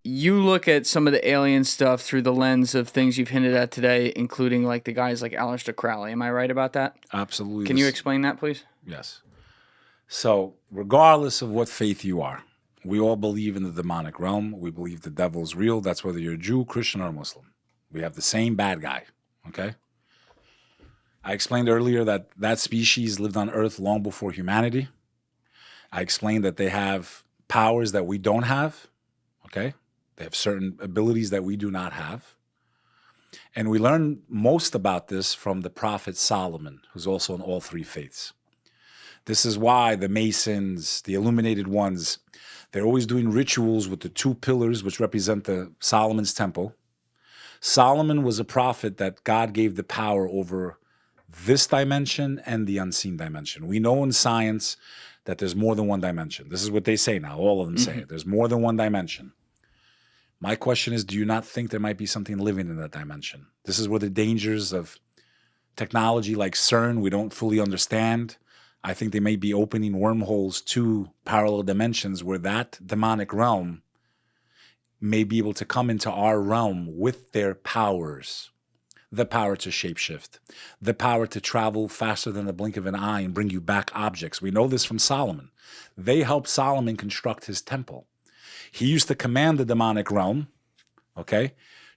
you look at some of the alien stuff through the lens of things you've hinted at today, including like the guys like Aleister Crowley. Am I right about that? Absolutely. Can you explain that, please? Yes. So, regardless of what faith you are, we all believe in the demonic realm. We believe the devil's real. That's whether you're a Jew, Christian, or Muslim. We have the same bad guy. Okay? I explained earlier that that species lived on Earth long before humanity. I explained that they have powers that we don't have. Okay? They have certain abilities that we do not have. And we learn most about this from the prophet Solomon, who's also in all three faiths. This is why the Masons, the illuminated ones, they're always doing rituals with the two pillars, which represent the Solomon's temple. Solomon was a prophet that God gave the power over this dimension and the unseen dimension. We know in science that there's more than one dimension. This is what they say now. All of them say it. There's more than one dimension. My question is, do you not think there might be something living in that dimension? This is where the dangers of technology like CERN, we don't fully understand. I think they may be opening wormholes to parallel dimensions where that demonic realm may be able to come into our realm with their powers. The power to shapeshift, the power to travel faster than the blink of an eye and bring you back objects. We know this from Solomon. They helped Solomon construct his temple. He used to command the demonic realm, okay,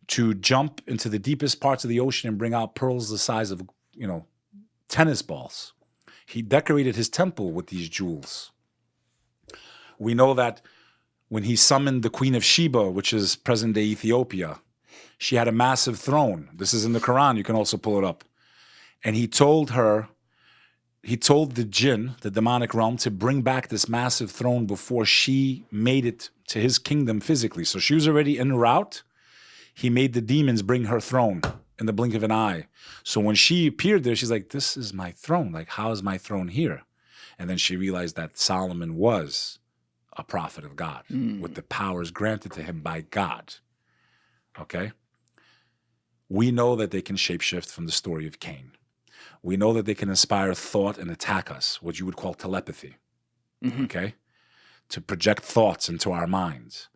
to jump into the deepest parts of the ocean and bring out pearls the size of, tennis balls. He decorated his temple with these jewels. We know that when he summoned the Queen of Sheba, which is present-day Ethiopia, she had a massive throne. This is in the Quran. You can also pull it up. And he told the jinn, the demonic realm, to bring back this massive throne before she made it to his kingdom physically. So she was already en route. He made the demons bring her throne in the blink of an eye. So when she appeared there, she's like, this is my throne. Like, how is my throne here? And then she realized that Solomon was a prophet of God with the powers granted to him by God. Okay? We know that they can shapeshift from the story of Cain. We know that they can inspire thought and attack us, what you would call telepathy, okay? To project thoughts into our minds.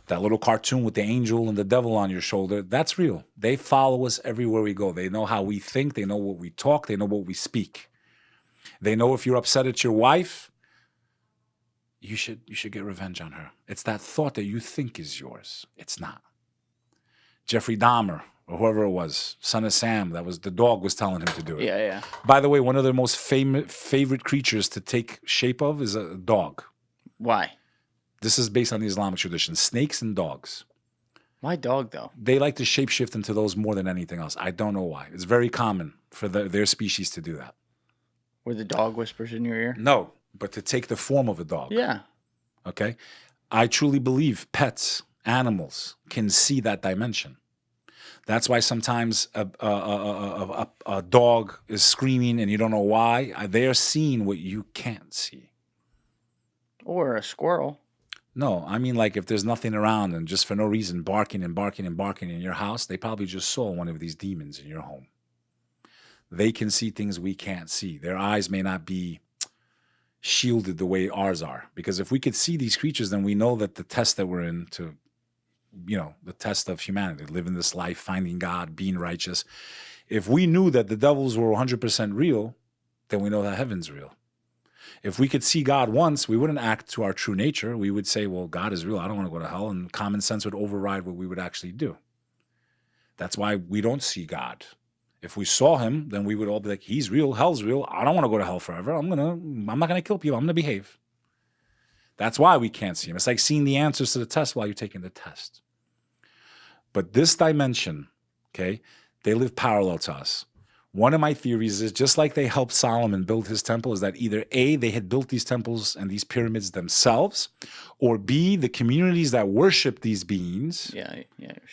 That little cartoon with the angel and the devil on your shoulder, that's real. They follow us everywhere we go. They know how we think. They know what we talk. They know what we speak. They know if you're upset at your wife, you should get revenge on her. It's that thought that you think is yours. It's not. Jeffrey Dahmer, or whoever it was, son of Sam, the dog was telling him to do it. Yeah. By the way, one of their most favorite creatures to take shape of is a dog. Why? This is based on the Islamic tradition. Snakes and dogs. Why dog, though? They like to shapeshift into those more than anything else. I don't know why. It's very common for their species to do that. Where the dog whispers in your ear? No, but to take the form of a dog. Yeah. Okay? I truly believe pets, animals, can see that dimension. That's why sometimes a dog is screaming and you don't know why. They're seeing what you can't see. Or a squirrel. No, I mean, like, if there's nothing around and just for no reason barking and barking and barking in your house, they probably just saw one of these demons in your home. They can see things we can't see. Their eyes may not be shielded the way ours are. Because if we could see these creatures, then we know that the test that we're in to, the test of humanity, living this life, finding God, being righteous. If we knew that the devils were 100% real, then we know that heaven's real. If we could see God once, we wouldn't act to our true nature. We would say, well, God is real. I don't want to go to hell. And common sense would override what we would actually do. That's why we don't see God. If we saw him, then we would all be like, he's real, hell's real. I don't want to go to hell forever. I'm not going to kill people. I'm going to behave. That's why we can't see him. It's like seeing the answers to the test while you're taking the test. But this dimension, okay, they live parallel to us. One of my theories is just like they helped Solomon build his temple, is that either A, they had built these temples and these pyramids themselves, or B, the communities that worship these beings you're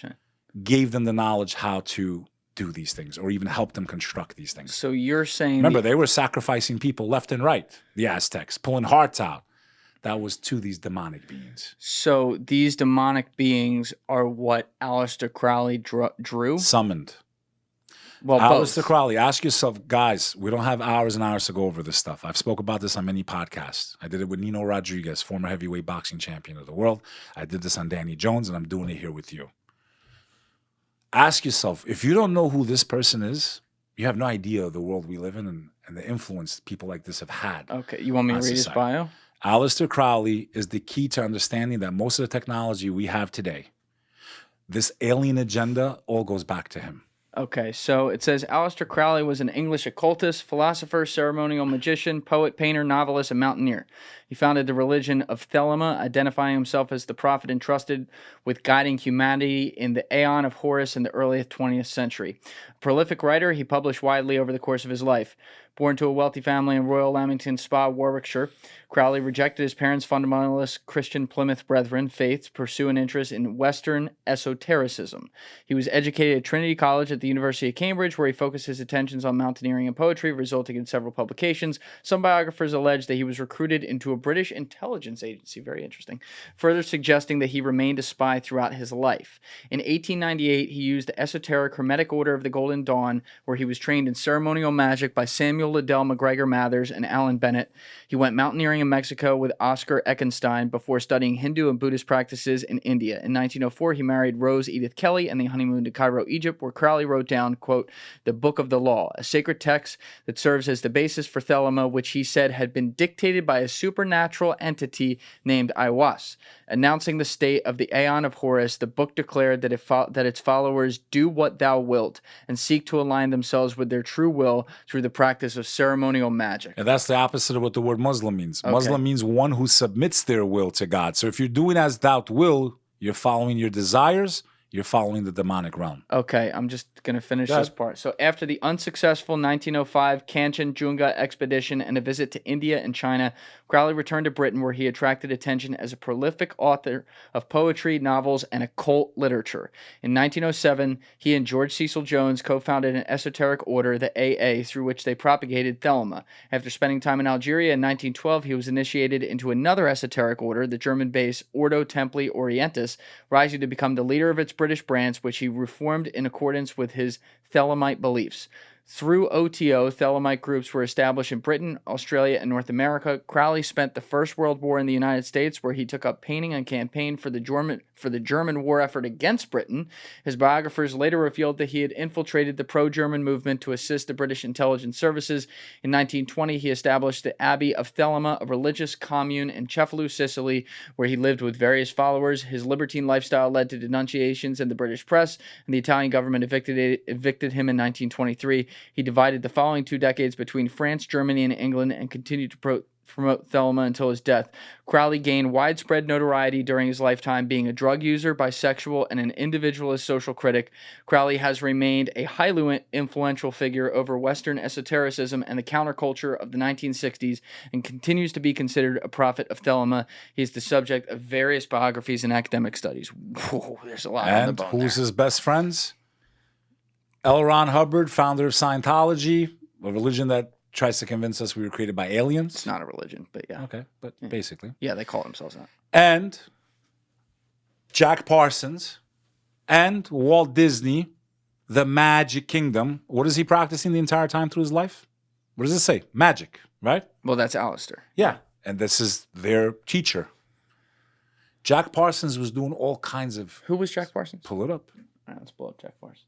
saying. Gave them the knowledge how to do these things, or even help them construct these things. So you're saying... Remember, they were sacrificing people left and right, the Aztecs, pulling hearts out. That was to these demonic beings. So these demonic beings are what Aleister Crowley drew? Summoned. Well, Aleister both. Crowley, ask yourself, guys, we don't have hours and hours to go over this stuff. I've spoke about this on many podcasts. I did it with Nino Rodriguez, former heavyweight boxing champion of the world. I did this on Danny Jones, and I'm doing it here with you. Ask yourself, if you don't know who this person is, you have no idea of the world we live in and the influence people like this have had. Okay, you want me to read his bio? Aleister Crowley is the key to understanding that most of the technology we have today, this alien agenda, all goes back to him. Okay, so it says Aleister Crowley was an English occultist, philosopher, ceremonial magician, poet, painter, novelist, and mountaineer. He founded the religion of Thelema, identifying himself as the prophet entrusted with guiding humanity in the Aeon of Horus in the early 20th century. A prolific writer, he published widely over the course of his life. Born to a wealthy family in Royal Lamington Spa, Warwickshire, Crowley rejected his parents' fundamentalist Christian Plymouth Brethren faith to pursue an interest in Western esotericism. He was educated at Trinity College at the University of Cambridge, where he focused his attentions on mountaineering and poetry, resulting in several publications. Some biographers allege that he was recruited into a British intelligence agency, very interesting, further suggesting that he remained a spy throughout his life. In 1898, he used the esoteric Hermetic Order of the Golden Dawn, where he was trained in ceremonial magic by Samuel Liddell McGregor Mathers and Alan Bennett. He went mountaineering in Mexico with Oscar Eckenstein before studying Hindu and Buddhist practices in India. In 1904, he married Rose Edith Kelly and they honeymooned to Cairo, Egypt, where Crowley wrote down, quote, the Book of the Law, a sacred text that serves as the basis for Thelema, which he said had been dictated by a supernatural entity named Aiwas. Announcing the state of the Aeon of Horus, the book declared that its followers do what thou wilt and seek to align themselves with their true will through the practice of ceremonial magic. And that's the opposite of what the word Muslim means. Okay. Muslim means one who submits their will to God. So if you're doing as thou will, you're following your desires, you're following the demonic realm. Okay, I'm just going to finish this part. So after the unsuccessful 1905 Kanchenjunga expedition and a visit to India and China, Crowley returned to Britain, where he attracted attention as a prolific author of poetry, novels, and occult literature. In 1907, he and George Cecil Jones co-founded an esoteric order, the AA, through which they propagated Thelema. After spending time in Algeria in 1912, he was initiated into another esoteric order, the German-based Ordo Templi Orientis, rising to become the leader of its British branch, which he reformed in accordance with his Thelemite beliefs. Through OTO, Thelemite groups were established in Britain, Australia, and North America. Crowley spent the First World War in the United States, where he took up painting and campaigned for the German war effort against Britain. His biographers later revealed that he had infiltrated the pro-German movement to assist the British intelligence services. In 1920, he established the Abbey of Thelema, a religious commune in Cefalù, Sicily, where he lived with various followers. His libertine lifestyle led to denunciations in the British press, and the Italian government evicted him in 1923. He divided the following 2 decades between France, Germany, and England and continued to promote Thelema until his death. Crowley gained widespread notoriety during his lifetime, being a drug user, bisexual, and an individualist social critic. Crowley has remained a highly influential figure over Western esotericism and the counterculture of the 1960s and continues to be considered a prophet of Thelema. He is the subject of various biographies and academic studies. Whoa, there's a lot on the bone. And who's his best friends? L. Ron Hubbard, founder of Scientology, a religion that tries to convince us we were created by aliens. It's not a religion, but yeah. Okay, but basically. Yeah, they call themselves that. And Jack Parsons and Walt Disney, the Magic Kingdom. What is he practicing the entire time through his life? What does it say? Magic, right? Well, that's Aleister. Yeah, and this is their teacher. Jack Parsons was doing all kinds of... Who was Jack Parsons? Pull it up. All right, let's pull up Jack Parsons.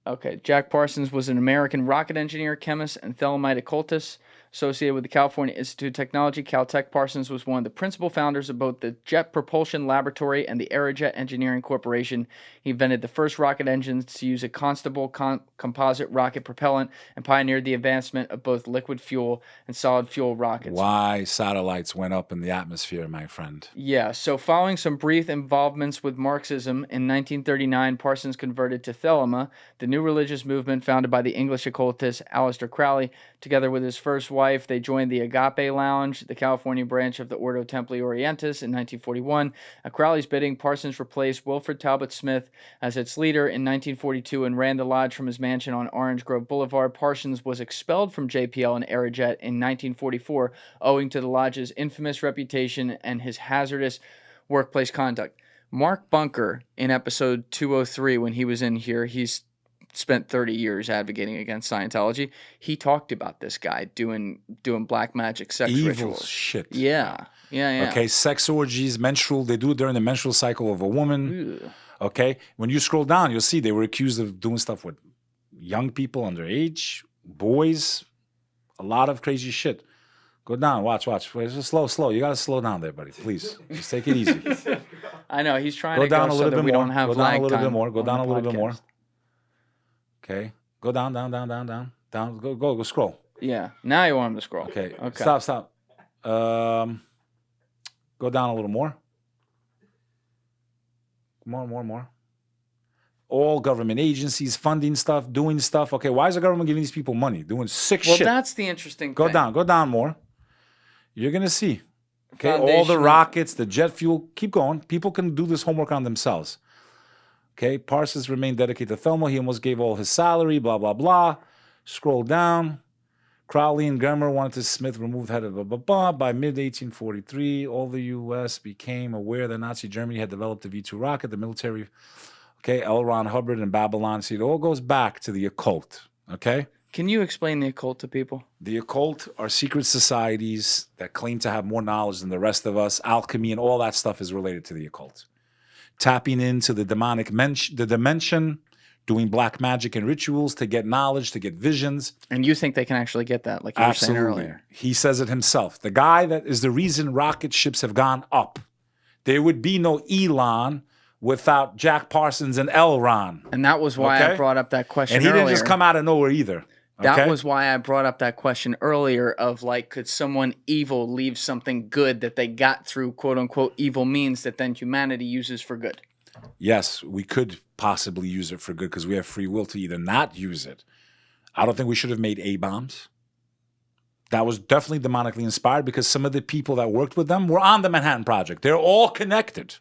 Okay, Jack Parsons was an American rocket engineer, chemist, and Thelemite occultist associated with the California Institute of Technology. Caltech. Parsons was one of the principal founders of both the Jet Propulsion Laboratory and the Aerojet Engineering Corporation. He invented the first rocket engines to use a constable composite rocket propellant and pioneered the advancement of both liquid fuel and solid fuel rockets. Why satellites went up in the atmosphere, my friend. Yeah, so following some brief involvements with Marxism, in 1939, Parsons converted to Thelema, the new religious movement founded by the English occultist Aleister Crowley. Together with his first wife, they joined the Agape Lounge, the California branch of the Ordo Templi Orientis, in 1941. At Crowley's bidding, Parsons replaced Wilfred Talbot Smith as its leader in 1942 and ran the lodge from his mansion on Orange Grove Boulevard. Parsons was expelled from JPL and Aerojet in 1944, owing to the lodge's infamous reputation and his hazardous workplace conduct. Mark Bunker, in episode 203, when he was in here, he's spent 30 years advocating against Scientology. He talked about this guy doing black magic sex Evil rituals. shit. Yeah. Okay, sex orgies, menstrual. They do it during the menstrual cycle of a woman. Ew. Okay, when you scroll down, you'll see they were accused of doing stuff with young people underage, boys, a lot of crazy shit. Go down, watch. Just slow. You gotta slow down there, buddy. Please, just take it easy. I know he's trying Go to down go a so little that bit we more. don't have Go down lag a little time bit more. Go on down the a little bit more. podcast. Okay, go down. Go scroll. Yeah, now you want him to scroll. Okay. Okay. Stop. Go down a little more. More. All government agencies funding stuff, doing stuff. Okay, why is the government giving these people money? Doing sick shit. Well, that's the interesting Go thing. Go down more. You're gonna see. Okay, all the Foundation. rockets, the jet fuel. Keep going. People can do this homework on themselves. Okay, Parsons remained dedicated to Thelma. He almost gave all his salary, blah, blah, blah. Scroll down. Crowley and Gemmer wanted to Smith removed head of blah, blah, blah. By mid-1843, all the U.S. became aware that Nazi Germany had developed the V-2 rocket, the military. Okay, L. Ron Hubbard and Babylon. See, it all goes back to the occult. Okay? Can you explain the occult to people? The occult are secret societies that claim to have more knowledge than the rest of us. Alchemy and all that stuff is related to the occult. Tapping into the demonic dimension, doing black magic and rituals to get knowledge, to get visions. And you think they can actually get that, like you were saying earlier? He says it himself. The guy that is the reason rocket ships have gone up. There would be no Elon without Jack Parsons and L. Ron. And that was why I brought up that question earlier. And he didn't earlier. just come out of nowhere either. That was why I brought up that question earlier of like, could someone evil leave something good that they got through quote unquote evil means that then humanity uses for good? Yes, we could possibly use it for good because we have free will to either not use it. I don't think we should have made A-bombs. That was definitely demonically inspired because some of the people that worked with them were on the Manhattan Project. They're all connected.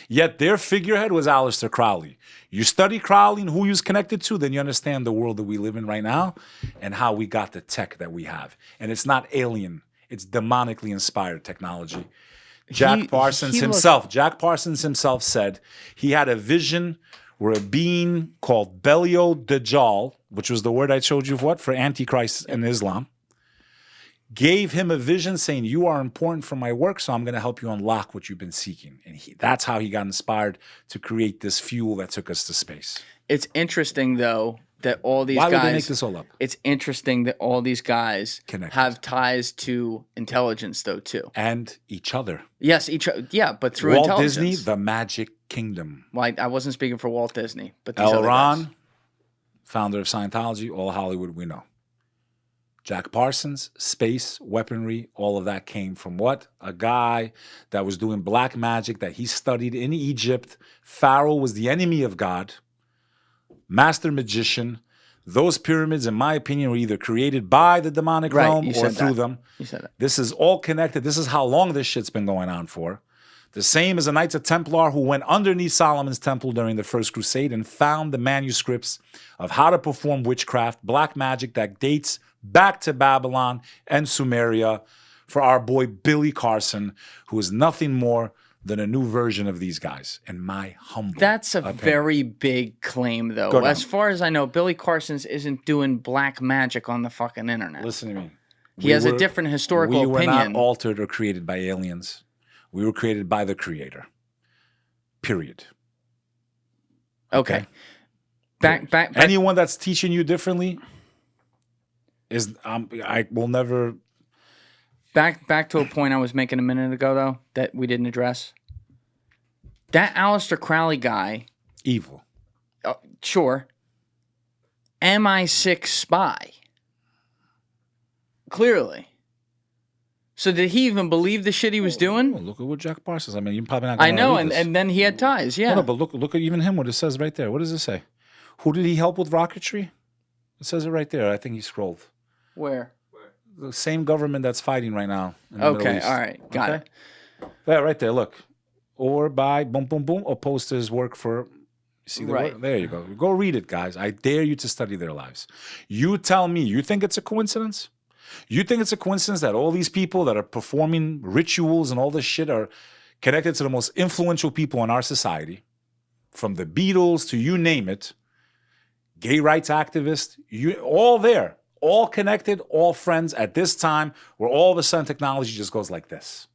Yet their figurehead was Aleister Crowley. You study Crowley and who he was connected to, then you understand the world that we live in right now and how we got the tech that we have. And it's not alien. It's demonically inspired technology. Jack Parsons himself said he had a vision where a being called Belial Dajjal, which was the word I showed you for Antichrist in Islam, gave him a vision saying, you are important for my work, so I'm going to help you unlock what you've been seeking. And that's how he got inspired to create this fuel that took us to space. It's interesting, though, that all these guys... Why would they make this all up? It's interesting that all these guys have ties to intelligence, though, too. And each other. Yes, but through Walt intelligence. Disney, the Magic Kingdom. Well, I wasn't speaking for Walt Disney, but these L. other Ron, guys. founder of Scientology, all Hollywood we know. Jack Parsons, space, weaponry, all of that came from what? A guy that was doing black magic that he studied in Egypt. Pharaoh was the enemy of God. Master magician. Those pyramids, in my opinion, were either created by the demonic realm or through them. You said that. This is all connected. This is how long this shit's been going on for. The same as the Knights of Templar who went underneath Solomon's temple during the First Crusade and found the manuscripts of how to perform witchcraft, black magic that dates back to Babylon and Sumeria for our boy Billy Carson, who is nothing more than a new version of these guys, in my humble That's a opinion. very big claim, though. As far as I know, Billy Carson's isn't doing black magic on the fucking internet. Listen to me. He has a different historical opinion. We were not altered or created by aliens. We were created by the Creator. Period. Okay. Back. Anyone that's teaching you differently is I will never. Back to a point I was making a minute ago, though, that we didn't address. That Aleister Crowley guy. Evil. Sure. MI6 spy. Clearly. So did he even believe the shit he was doing? Oh, look at what Jack Parsons. I mean, you're probably not. I know, and then he had ties. Yeah. No, but look at even him. What it says right there. What does it say? Who did he help with rocketry? It says it right there. I think he scrolled. Where? The same government that's fighting right now. In the Middle East. All right, got it. Yeah, right there. Look, or by boom, boom, boom, opposed to his work for. You see the word? There you go. Go read it, guys. I dare you to study their lives. You tell me. You think it's a coincidence? You think it's a coincidence that all these people that are performing rituals and all this shit are connected to the most influential people in our society, from the Beatles to you name it, gay rights activists, all there, all connected, all friends at this time, where all of a sudden technology just goes like this.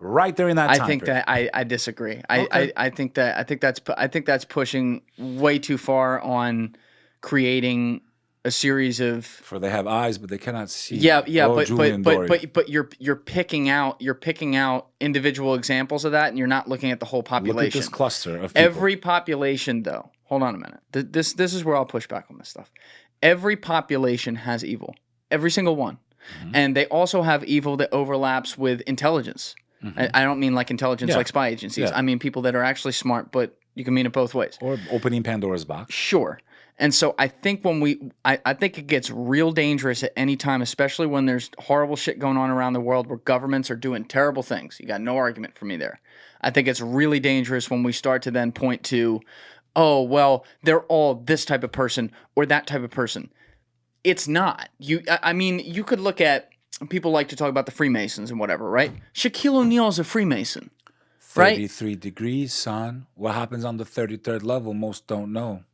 Right there in that time I think period. that I disagree. Okay. I think that's pushing way too far on creating a series of. For they have eyes, but they cannot see. Yeah, Oh, Julian Dorey. but you're picking out individual examples of that, and you're not looking at the whole population. Look at this cluster of people. Every population, though. Hold on a minute. This is where I'll push back on this stuff. Every population has evil. Every single one, and they also have evil that overlaps with intelligence. I don't mean like intelligence like spy agencies. I mean people that are actually smart, but you can mean it both ways. Or opening Pandora's box. Sure. And so I think I think it gets real dangerous at any time, especially when there's horrible shit going on around the world where governments are doing terrible things. You got no argument for me there. I think it's really dangerous when we start to then point to, oh, well, they're all this type of person or that type of person. It's not. I mean, you could look at, people like to talk about the Freemasons and whatever, right? Shaquille O'Neal is a Freemason, right? 33 degrees, son. What happens on the 33rd level, most don't know.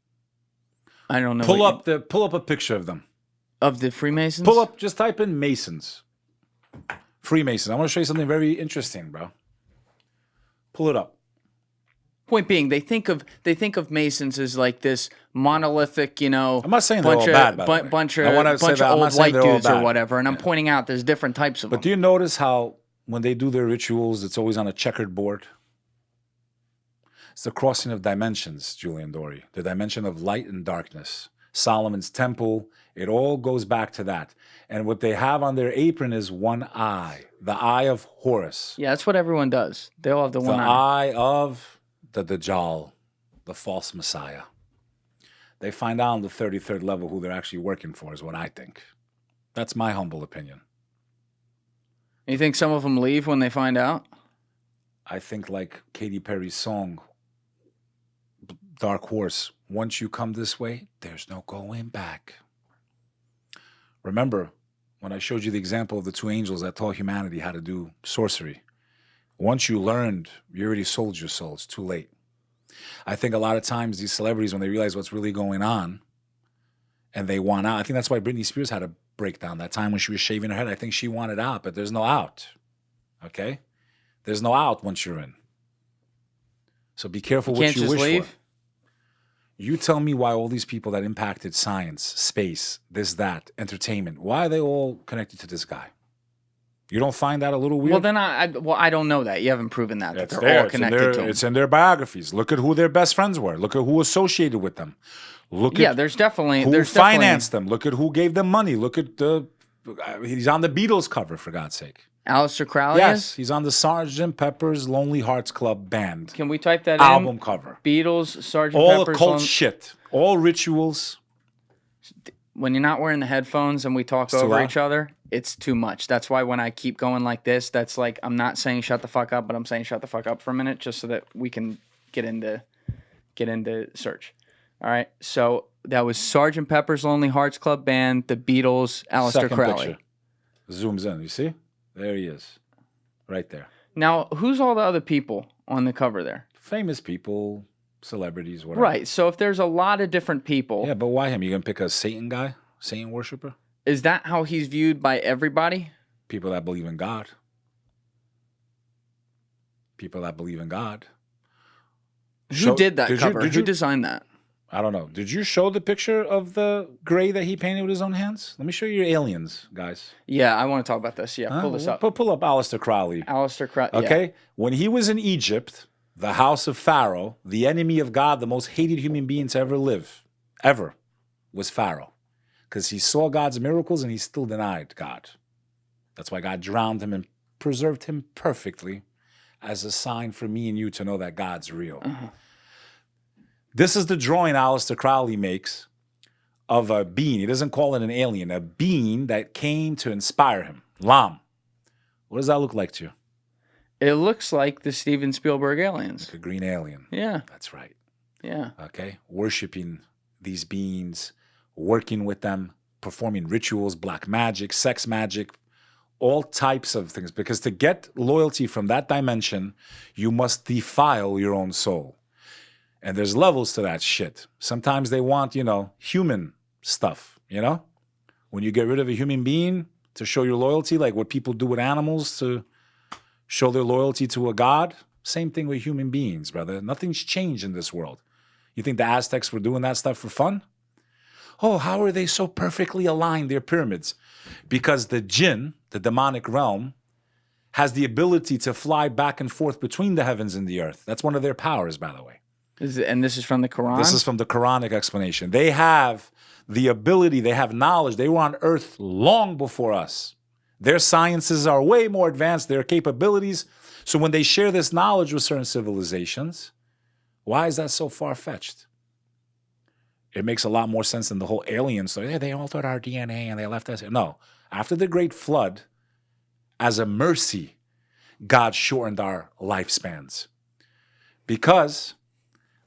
I don't know. Pull up a picture of them. Of the Freemasons? Just type in Masons. Freemasons. I want to show you something very interesting, bro. Pull it up. Point being, they think of Masons as like this monolithic, I'm not saying they're all bad, by the way. bunch of old white dudes or whatever, and I'm pointing out there's different types of them. But do you notice how when they do their rituals, it's always on a checkered board? It's the crossing of dimensions, Julian Dorey. The dimension of light and darkness. Solomon's temple, it all goes back to that. And what they have on their apron is one eye, the eye of Horus. Yeah, that's what everyone does. They all have the one eye. The eye of the Dajjal, the false Messiah. They find out on the 33rd level who they're actually working for, is what I think. That's my humble opinion. You think some of them leave when they find out? I think like Katy Perry's song, Dark Horse, once you come this way, there's no going back. Remember, when I showed you the example of the two angels that taught humanity how to do sorcery, once you learned, you already sold your soul. It's too late. I think a lot of times these celebrities, when they realize what's really going on and they want out, I think that's why Britney Spears had a breakdown that time when she was shaving her head. I think she wanted out, but there's no out. Okay? There's no out once you're in. So be careful what you wish for. You tell me why all these people that impacted science, space, this, that, entertainment, why are they all connected to this guy? You don't find that a little weird? Well, then I don't know that. You haven't proven that they're all connected to him. It's in their biographies. Look at who their best friends were. Look at who associated with them. Look at there's definitely who financed them. Look at who gave them money. Look at he's on the Beatles cover, for God's sake. Aleister Crowley Yes, he's on the Sgt. Pepper's Lonely Hearts Club Band. Can we type that album cover? Beatles, Sgt. All Pepper's. Occult shit. All rituals. When you're not wearing the headphones and we talk over each other, it's too much. That's why when I keep going like this, that's like I'm not saying shut the fuck up, but I'm saying shut the fuck up for a minute just so that we can get into search. All right. So that was Sgt. Pepper's Lonely Hearts Club Band, the Beatles, Aleister Crowley. Picture. Zooms in. You see? There he is. Right there. Now, who's all the other people on the cover there? Famous people, celebrities, whatever. Right. So if there's a lot of different people. Yeah, but why him? You going to pick a Satan guy? Satan worshiper? Is that how he's viewed by everybody? People that believe in God. People that believe in God. Who did that cover? Who designed that? I don't know. Did you show the picture of the gray that he painted with his own hands? Let me show you your aliens, guys. Yeah, I want to talk about this. Yeah, pull this up. Pull up Aleister Crowley. Aleister Crowley. Okay? Yeah. When he was in Egypt, the house of Pharaoh, the enemy of God, the most hated human being to ever live, was Pharaoh. Because he saw God's miracles and he still denied God. That's why God drowned him and preserved him perfectly as a sign for me and you to know that God's real. Uh-huh. This is the drawing Aleister Crowley makes of a being. He doesn't call it an alien, a being that came to inspire him. Lam. What does that look like to you? It looks like the Steven Spielberg aliens. Like a green alien. Yeah. That's right. Yeah. Okay. Worshipping these beings, working with them, performing rituals, black magic, sex magic, all types of things. Because to get loyalty from that dimension, you must defile your own soul. And there's levels to that shit. Sometimes they want, human stuff, When you get rid of a human being to show your loyalty, like what people do with animals to show their loyalty to a god, same thing with human beings, brother. Nothing's changed in this world. You think the Aztecs were doing that stuff for fun? Oh, how are they so perfectly aligned, their pyramids? Because the jinn, the demonic realm, has the ability to fly back and forth between the heavens and the earth. That's one of their powers, by the way. And this is from the Quran? This is from the Quranic explanation. They have the ability, they have knowledge. They were on earth long before us. Their sciences are way more advanced, their capabilities. So when they share this knowledge with certain civilizations, why is that so far-fetched? It makes a lot more sense than the whole alien story. Yeah, they altered our DNA and they left us. No. After the Great Flood, as a mercy, God shortened our lifespans. Because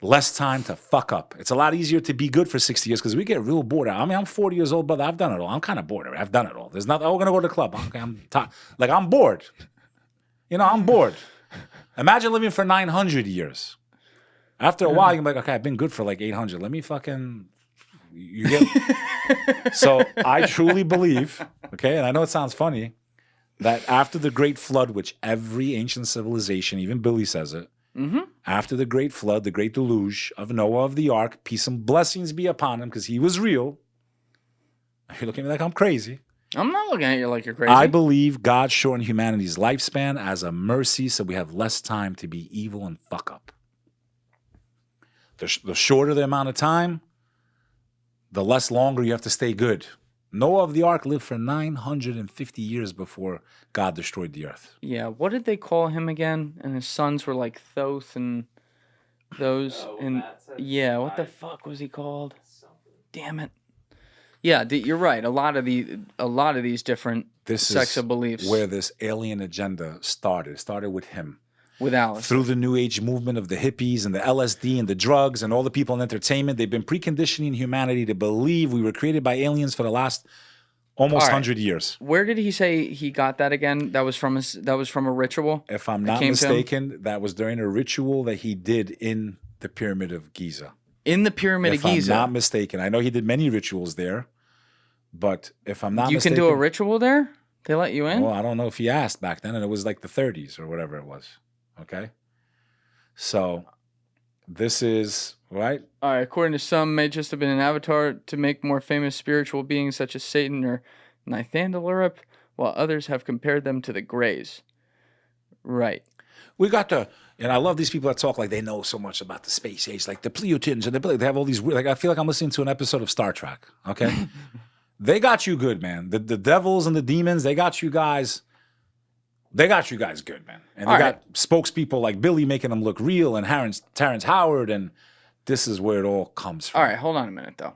less time to fuck up. It's a lot easier to be good for 60 years because we get real bored. I mean, I'm 40 years old, brother. I've done it all. I'm kind of bored. I've done it all. There's nothing. Oh, we're going to go to the club. Okay, I'm bored. I'm bored. Imagine living for 900 years. After a while, you're like, okay, I've been good for like 800. Let me fucking... You get... So I truly believe, okay, and I know it sounds funny, that after the Great Flood, which every ancient civilization, even Billy says it, after the Great Flood, the Great Deluge of Noah of the Ark, peace and blessings be upon him, because he was real. You're looking at me like I'm crazy. I'm not looking at you like you're crazy. I believe God shortened humanity's lifespan as a mercy so we have less time to be evil and fuck up. The shorter the amount of time, the less longer you have to stay good. Noah of the Ark lived for 950 years before God destroyed the earth. Yeah, what did they call him again? And his sons were like Thoth and those. Yeah, what the fuck was he called? Damn it. Yeah, you're right. A lot of these different sects of beliefs. Where this alien agenda started. It started with him. With Aleister. Through the New Age movement of the hippies and the LSD and the drugs and all the people in entertainment, they've been preconditioning humanity to believe we were created by aliens for the last almost 100 years. Where did he say he got that again? That was from a ritual? If I'm not mistaken, that was during a ritual that he did in the Pyramid of Giza. In the Pyramid of Giza? If I'm not mistaken. I know he did many rituals there, but if I'm not mistaken... You can do a ritual there? They let you in? Well, I don't know if he asked back then, and it was like the 30s or whatever it was. Okay, so this is right. All right. According to some, may just have been an avatar to make more famous spiritual beings such as Satan or Nythandalurip, while others have compared them to the Greys. Right. We got to, and I love these people that talk like they know so much about the space age, like the Pleiadians, and they have all these weird. Like I feel like I'm listening to an episode of Star Trek. Okay, they got you good, man. The devils and the demons, they got you guys. They got you guys good, man. And they got spokespeople like Billy making them look real and Terrence Howard, and this is where it all comes from. All right, hold on a minute, though.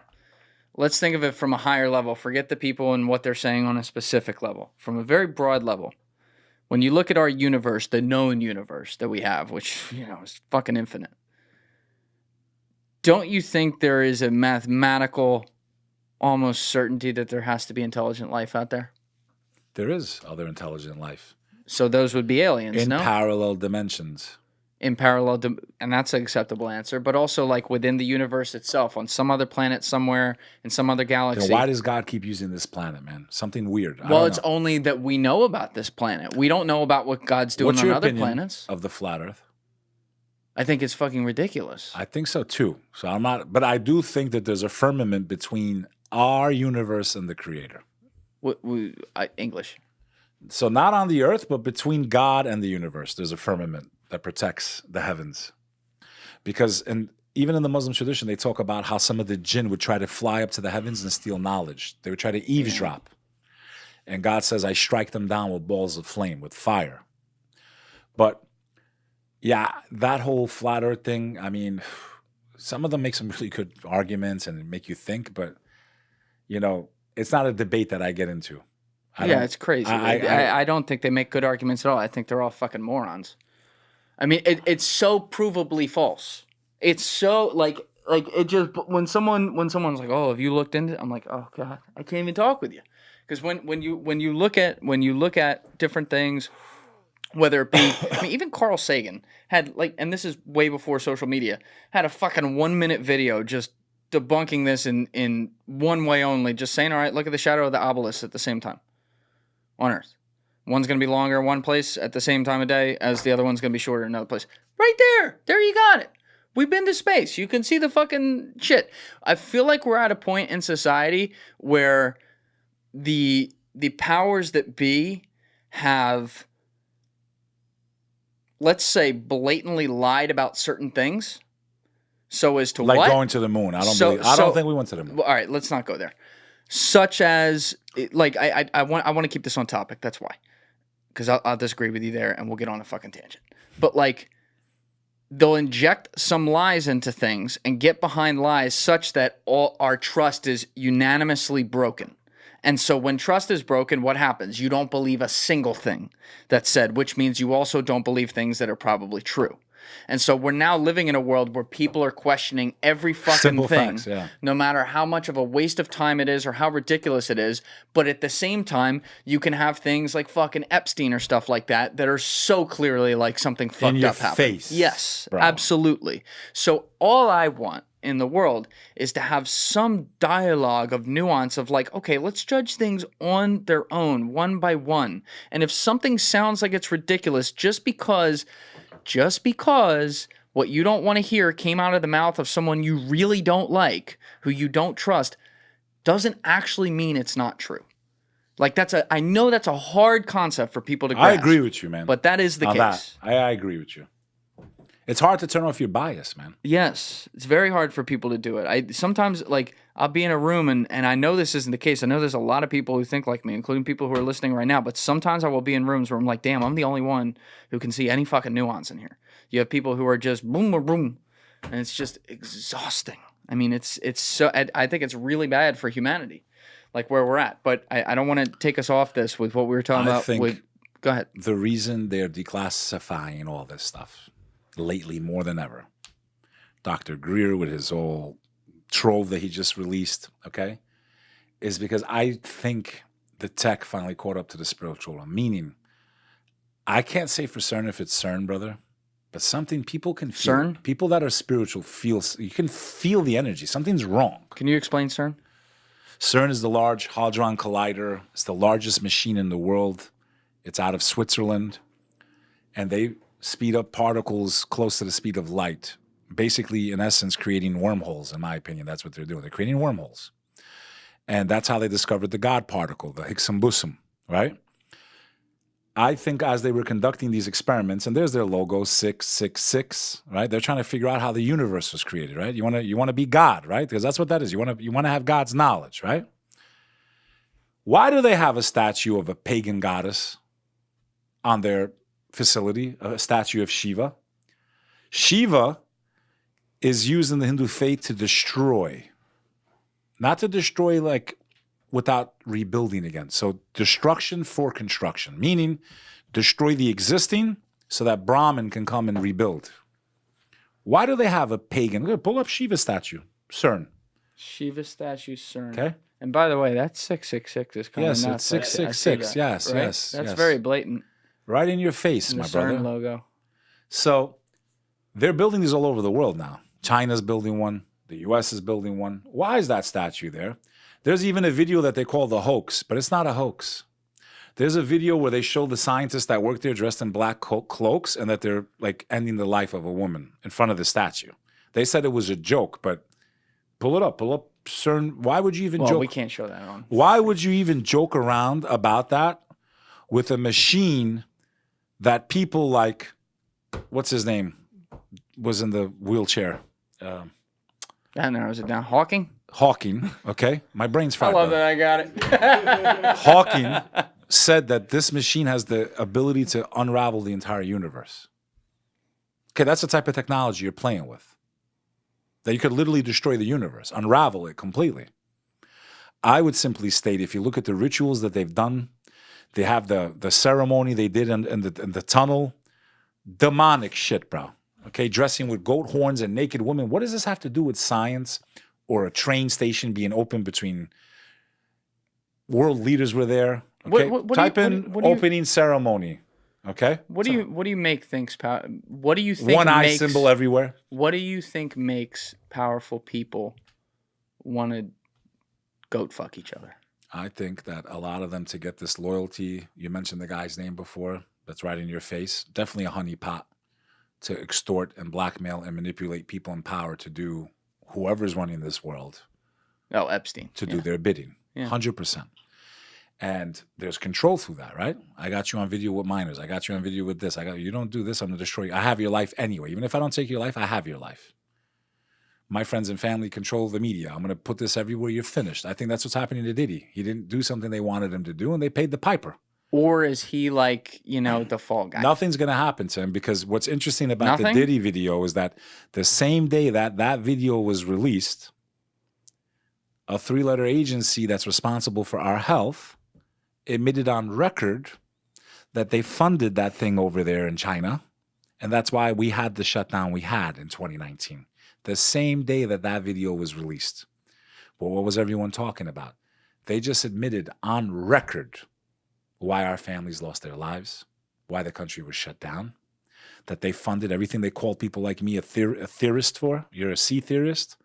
Let's think of it from a higher level. Forget the people and what they're saying on a specific level. From a very broad level. When you look at our universe, the known universe that we have, which, is fucking infinite, don't you think there is a mathematical almost certainty that there has to be intelligent life out there? There is other intelligent life. So those would be aliens, no? In parallel dimensions. In parallel, and that's an acceptable answer, but also like within the universe itself, on some other planet somewhere, in some other galaxy. Then why does God keep using this planet, man? Something weird. Well, it's only that we know about this planet. We don't know about what God's doing on other planets. Of the flat Earth? I think it's fucking ridiculous. I think so too. So I'm not, but I do think that there's a firmament between our universe and the Creator. English. So not on the earth, but between God and the universe, there's a firmament that protects the heavens. Because even in the Muslim tradition, they talk about how some of the jinn would try to fly up to the heavens and steal knowledge. They would try to eavesdrop. Yeah. And God says, I strike them down with balls of flame, with fire. But yeah, that whole flat earth thing, I mean, some of them make some really good arguments and make you think, but, it's not a debate that I get into. It's crazy. I don't think they make good arguments at all. I think they're all fucking morons. I mean, it's so provably false. It's so like it just when someone's like, oh, have you looked into it? I'm like, oh god, I can't even talk with you because when you look at different things, Whether it be, I mean, even Carl Sagan had like, and this is way before social media, had a fucking 1 minute video just debunking this in one way only, just saying, all right, look at the shadow of the obelisk at the same time on Earth. One's going to be longer in one place at the same time of day as the other one's going to be shorter in another place. Right there. There you got it. We've been to space. You can see the fucking shit. I feel like we're at a point in society where the powers that be have, let's say, blatantly lied about certain things so as to like what? going to the moon. I don't think we went to the moon. All right, let's not go there. Such as, like, I want to keep this on topic. That's why. Because I'll disagree with you there and we'll get on a fucking tangent. But, like, they'll inject some lies into things and get behind lies such that all our trust is unanimously broken. And so when trust is broken, what happens? You don't believe a single thing that's said, which means you also don't believe things that are probably true. And so we're now living in a world where people are questioning every fucking Simple thing, facts, yeah. no matter how much of a waste of time it is or how ridiculous it is. But at the same time, you can have things like fucking Epstein or stuff like that that are so clearly like something fucked your up happened. face, Yes, bro. absolutely. So all I want in the world is to have some dialogue of nuance of like, okay, let's judge things on their own, one by one. And if something sounds like it's ridiculous just because what you don't want to hear came out of the mouth of someone you really don't like, who you don't trust, doesn't actually mean it's not true. Like I know that's a hard concept for people to grasp. I agree with you, man. But that is the case. I agree with you. It's hard to turn off your bias, man. Yes, it's very hard for people to do it. I sometimes, like, I'll be in a room, and I know this isn't the case. I know there's a lot of people who think like me, including people who are listening right now, but sometimes I will be in rooms where I'm like, damn, I'm the only one who can see any fucking nuance in here. You have people who are just boom, boom, boom, and it's just exhausting. I mean, it's so, I think it's really bad for humanity, like where we're at. But I don't want to take us off this with what we were talking about. Go ahead. The reason they're declassifying all this stuff lately more than ever, Dr. Greer with his whole trove that he just released, okay, is because I think the tech finally caught up to the spiritual realm. Meaning, I can't say for certain if it's CERN, brother, but something people can feel. CERN? People that are spiritual feel, you can feel the energy. Something's wrong. Can you explain CERN? CERN is the Large Hadron Collider. It's the largest machine in the world. It's out of Switzerland. And they speed up particles close to the speed of light. Basically, in essence, creating wormholes, in my opinion. That's what they're doing. They're creating wormholes. And that's how they discovered the God particle, the Higgs boson, right? I think as they were conducting these experiments, and there's their logo, 666, right? They're trying to figure out how the universe was created, right? You want to be God, right? Because that's what that is. You want to have God's knowledge, right? Why do they have a statue of a pagan goddess on their facility, a statue of Shiva? Shiva is used in the Hindu faith to destroy, not to destroy like without rebuilding again. So destruction for construction, meaning destroy the existing so that Brahman can come and rebuild. Why do they have a pagan? Look, pull up Shiva statue, CERN. Shiva statue, CERN. Okay. And by the way, that's 666 is kind of nuts. Yes, it's 666. Yes, right? yes. That's yes. very blatant. Right in your face, In my the brother. CERN logo. So they're building these all over the world now. China's building one. The U.S. is building one. Why is that statue there? There's even a video that they call the hoax, but it's not a hoax. There's a video where they show the scientists that work there dressed in black cloaks and that they're like ending the life of a woman in front of the statue. They said it was a joke, but pull up CERN. Why would you even joke? Well, we can't show that on. Why would you even joke around about that with a machine that people like, what's his name, was in the wheelchair? That narrows it down. Hawking, okay? My brain's fried. I love brother. that I got it. Hawking said that this machine has the ability to unravel the entire universe. Okay, that's the type of technology you're playing with. That you could literally destroy the universe, unravel it completely. I would simply state, if you look at the rituals that they've done, they have the ceremony they did in the tunnel, demonic shit, bro. Okay, dressing with goat horns and naked women. What does this have to do with science or a train station being open between world leaders were there? Okay, type in opening ceremony. Okay? What do you make thinks what do you think One eye makes, symbol everywhere. What do you think makes powerful people want to goat fuck each other? I think that a lot of them, to get this loyalty, you mentioned the guy's name before, that's right in your face, definitely a honeypot to extort and blackmail and manipulate people in power to do whoever's running this world. Oh, Epstein. To do their bidding. 100%. And there's control through that, right? I got you on video with minors. I got you on video with this. You don't do this, I'm going to destroy you. I have your life anyway. Even if I don't take your life, I have your life. My friends and family control the media. I'm going to put this everywhere. You're finished. I think that's what's happening to Diddy. He didn't do something they wanted him to do, and they paid the piper. Or is he like, the fall guy? Nothing's going to happen to him, because what's interesting about the Diddy video is that the same day that that video was released, a 3-letter agency that's responsible for our health admitted on record that they funded that thing over there in China, and that's why we had the shutdown we had in 2019. The same day that that video was released. But what was everyone talking about? They just admitted on record why our families lost their lives, why the country was shut down, that they funded everything they called people like me a theorist for. You're a sea theorist.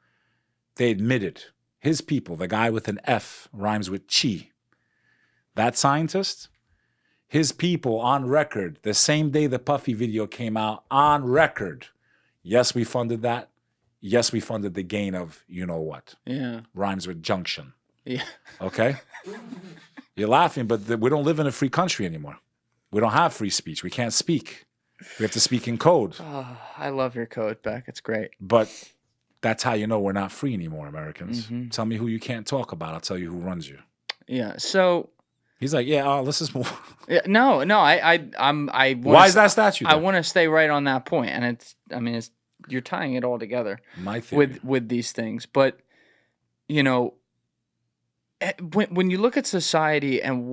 They admitted, his people, the guy with an F rhymes with chi, that scientist, his people on record, the same day the Puffy video came out, on record, yes, we funded that. Yes, we funded the gain of you-know-what. Yeah. Rhymes with junction. Yeah. Okay? You're laughing, but we don't live in a free country anymore. We don't have free speech. We can't speak. We have to speak in code. Oh, I love your code, Beck. It's great. But that's how you know we're not free anymore, Americans. Mm-hmm. Tell me who you can't talk about. I'll tell you who runs you. Yeah, so... He's like, let's just move. Yeah, no, Why is that statue there? I want to stay right on that point, and you're tying it all together. My theory. with these things, but when you look at society and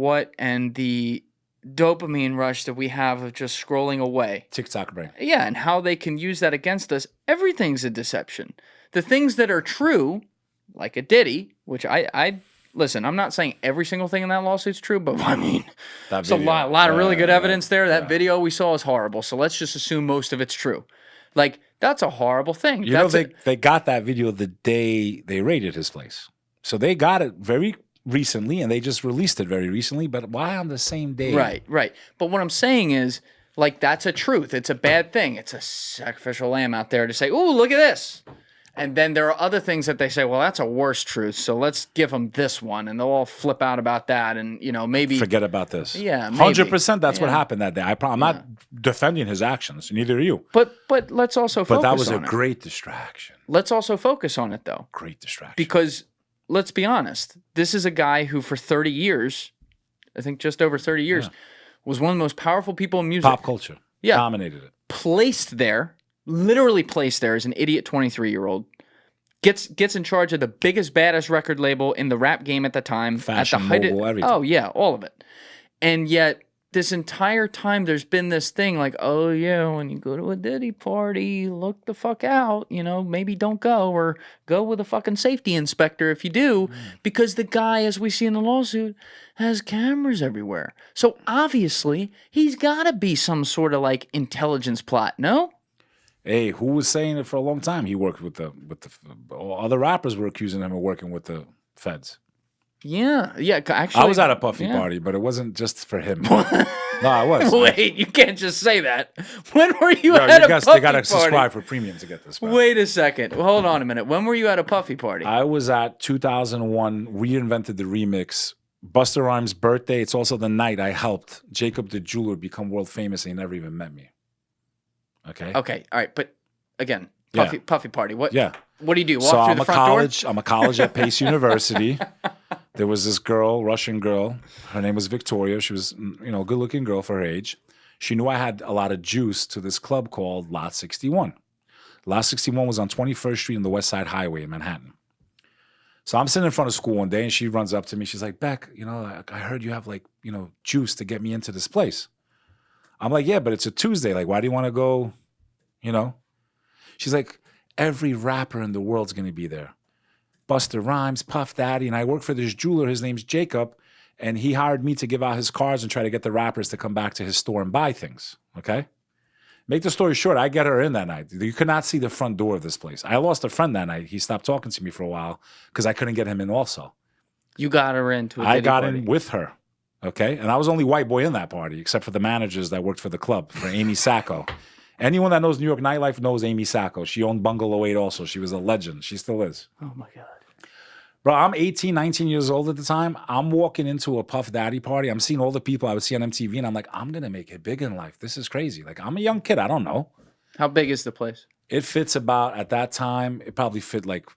the dopamine rush that we have of just scrolling away, TikTok brain, and how they can use that against us, everything's a deception. The things that are true, like a Diddy, which I listen, I'm not saying every single thing in that lawsuit's true, but there's a lot of really good evidence there. That video we saw is horrible, so let's just assume most of it's true. Like, that's a horrible thing. They got that video the day they raided his place. So they got it very recently, and they just released it very recently, but why on the same day? Right. But what I'm saying is, like, that's a truth. It's a bad thing. It's a sacrificial lamb out there to say, ooh, look at this. And then there are other things that they say, well, that's a worse truth, so let's give them this one, and they'll all flip out about that, and maybe forget about this. Yeah, maybe. 100%. That's what happened that day. I'm not defending his actions. Neither are you. But let's also focus on it. But that was a great distraction. Let's also focus on it, though. Great distraction. Because let's be honest, this is a guy who for 30 years, I think just over 30 years, was one of the most powerful people in music. Pop culture. Yeah. Dominated it. Literally placed there as an idiot 23-year-old, gets in charge of the biggest, baddest record label in the rap game at the time. Fashion, at the height mobile, everything. Oh, yeah, all of it. And yet, this entire time, there's been this thing like, oh, yeah, when you go to a Diddy party, look the fuck out. Maybe don't go, or go with a fucking safety inspector if you do, because the guy, as we see in the lawsuit, has cameras everywhere. So, obviously, he's got to be some sort of, like, intelligence plot, no? Hey, who was saying it for a long time? He worked with the other rappers were accusing him of working with the feds. Yeah. Actually, I was at a Puffy party, but it wasn't just for him. No, I was. Wait, you can't just say that. When were you at a Puffy party? They got to subscribe for premium to get this. Wait a second. Well, hold on a minute. When were you at a Puffy party? I was at 2001. Reinvented the remix. Busta Rhymes' birthday. It's also the night I helped Jacob the jeweler become world famous, and he never even met me. Okay. All right. But again, Puffy Party. What? Yeah. What do you do? Walk through the front door? I'm a college at Pace University. There was this girl, Russian girl. Her name was Victoria. She was, a good-looking girl for her age. She knew I had a lot of juice to this club called Lot 61. Lot 61 was on 21st Street and the West Side Highway in Manhattan. So I'm sitting in front of school one day, and she runs up to me. She's like, Beck, I heard you have, juice to get me into this place. I'm like, yeah, but it's a Tuesday. Like, why do you want to go, She's like, every rapper in the world's going to be there. Busta Rhymes, Puff Daddy, and I work for this jeweler. His name's Jacob, And he hired me to give out his cards and try to get the rappers to come back to his store and buy things, okay? Make the story short, I get her in that night. You could not see the front door of this place. I lost a friend that night. He stopped talking to me for a while because I couldn't get him in also. You got her into a I Diddy got party. in with her, okay? And I was the only white boy in that party, except for the managers that worked for the club, for Amy Sacco. Anyone that knows New York nightlife knows Amy Sacco. She owned Bungalow 8 also. She was a legend. She still is. Oh, my God. Bro, I'm 18, 19 years old at the time. I'm walking into a Puff Daddy party. I'm seeing all the people I would see on MTV, and I'm like, I'm going to make it big in life. This is crazy. Like, I'm a young kid. I don't know. How big is the place? It fits about, at that time, it probably fit like,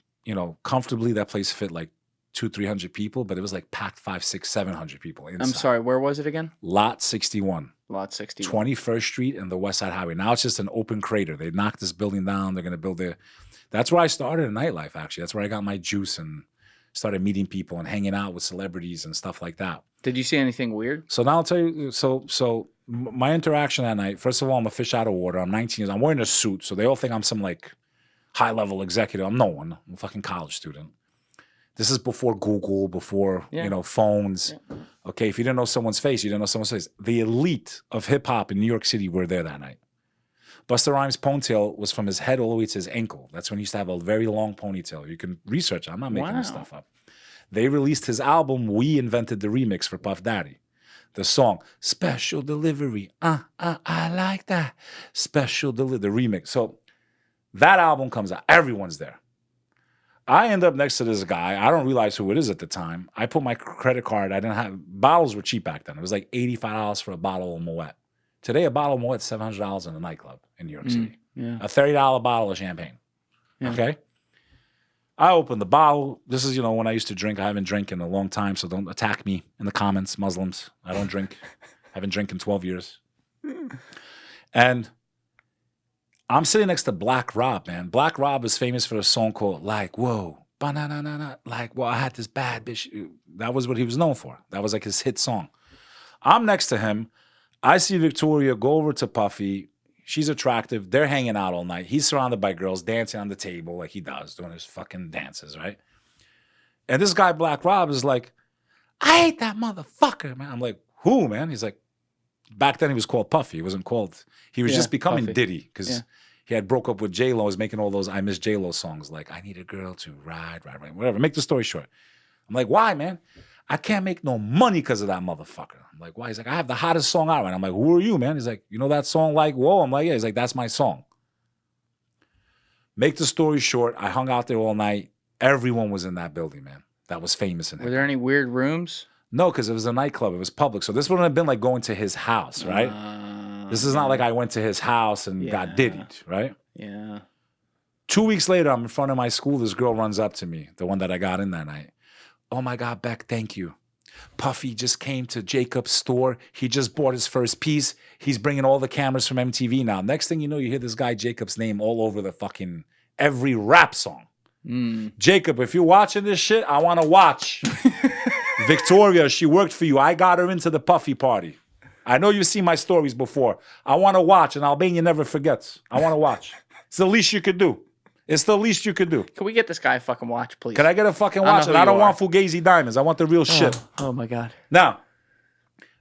comfortably. That place fit like 200-300 people, but it was like packed 500, 600, 700 people inside. I'm sorry, where was it again? Lot 61. Lot 61. 21st Street and the West Side Highway. Now it's just an open crater. They knocked this building down. They're going to build it. That's where I started in nightlife, actually. That's where I got my juice and started meeting people and hanging out with celebrities and stuff like that. Did you see anything weird? So now I'll tell you, so my interaction that night, first of all, I'm a fish out of water. I'm 19 years old. I'm wearing a suit, so they all think I'm some like high-level executive. I'm no one. I'm a fucking college student. This is before Google, before, phones. Yeah. Okay, if you didn't know someone's face, you didn't know someone's face. The elite of hip-hop in New York City were there that night. Busta Rhymes' ponytail was from his head all the way to his ankle. That's when he used to have a very long ponytail. You can research it. I'm not making this stuff up. They released his album. We invented the remix for Puff Daddy. The song, Special Delivery. I like that. Special Delivery, the remix. So that album comes out. Everyone's there. I end up next to this guy. I don't realize who it is at the time. I put my credit card. I didn't have, bottles were cheap back then. It was like $85 for a bottle of Moet. Today, a bottle of Moet is $700 in a nightclub in New York City. Yeah. A $30 bottle of champagne. Yeah. Okay? I opened the bottle. This is, when I used to drink. I haven't drank in a long time, so don't attack me in the comments, Muslims. I don't drink. I haven't drank in 12 years. And I'm sitting next to Black Rob, man. Black Rob is famous for a song called Like, Whoa, Ba-na-na-na-na. Like, well, I had this bad bitch. That was what he was known for. That was like his hit song. I'm next to him. I see Victoria go over to Puffy. She's attractive. They're hanging out all night. He's surrounded by girls dancing on the table like he does, doing his fucking dances, right? And this guy, Black Rob, is like, I hate that motherfucker, man. I'm like, who, man? He's like, back then he was called Puffy. He wasn't called, he was just becoming Puffy. Diddy because he had broke up with J-Lo, was making all those I Miss J-Lo songs like, I need a girl to ride, whatever. Make the story short. I'm like, why, man? I can't make no money because of that motherfucker. I'm like, why? He's like, I have the hottest song out right now. I'm like, who are you, man? He's like, you know that song Like Whoa? I'm like, yeah. He's like, that's my song. Make the story short, I hung out there all night. Everyone was in that building, man. That was famous in Were there any weird rooms? No, because it was a nightclub. It was public. So this wouldn't have been like going to his house, right? This is not like I went to his house and got diddied, right? Yeah. 2 weeks later, I'm in front of my school. This girl runs up to me, the one that I got in that night. Oh my God, Beck, thank you. Puffy just came to Jacob's store. He just bought his first piece. He's bringing all the cameras from MTV now. Next thing you know, you hear this guy Jacob's name all over the fucking every rap song. Jacob, if you're watching this shit, I want to watch. Victoria, she worked for you. I got her into the Puffy Party. I know you've seen my stories before. I want to watch, and Albania never forgets. I want to watch. It's the least you could do. It's the least you could do. Can we get this guy a fucking watch, please? Can I get a fucking watch? And I don't want Fugazi diamonds. I want the real shit. Oh, my God. Now,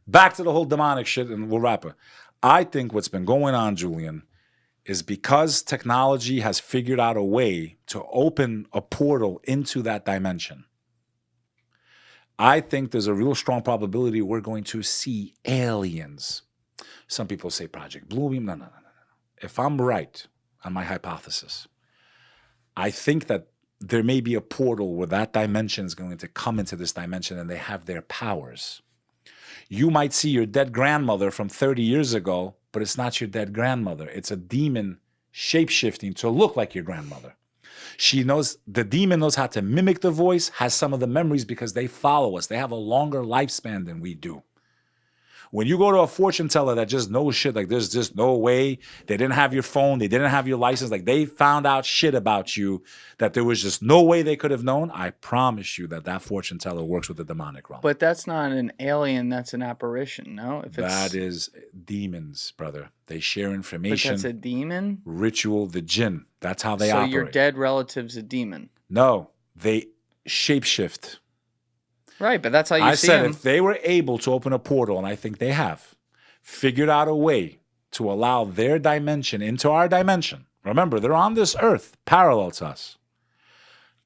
back to the whole demonic shit, and we'll wrap it. I think what's been going on, Julian, is because technology has figured out a way to open a portal into that dimension. I think there's a real strong probability we're going to see aliens. Some people say Project Bluebeam. No. If I'm right on my hypothesis, I think that there may be a portal where that dimension is going to come into this dimension and they have their powers. You might see your dead grandmother from 30 years ago, but it's not your dead grandmother. It's a demon shape-shifting to look like your grandmother. The demon knows how to mimic the voice, has some of the memories because they follow us. They have a longer lifespan than we do. When you go to a fortune teller that just knows shit, like there's just no way, they didn't have your phone, they didn't have your license, like they found out shit about you that there was just no way they could have known, I promise you that fortune teller works with the demonic realm. But that's not an alien, that's an apparition, no? That is demons, brother. They share information. But that's a demon? Ritual, the jinn. That's how they operate. So your dead relative's a demon? No, they shapeshift. Right, but that's how you I see said him. if they were able to open a portal, and I think they have, figured out a way to allow their dimension into our dimension. Remember, they're on this earth parallel to us.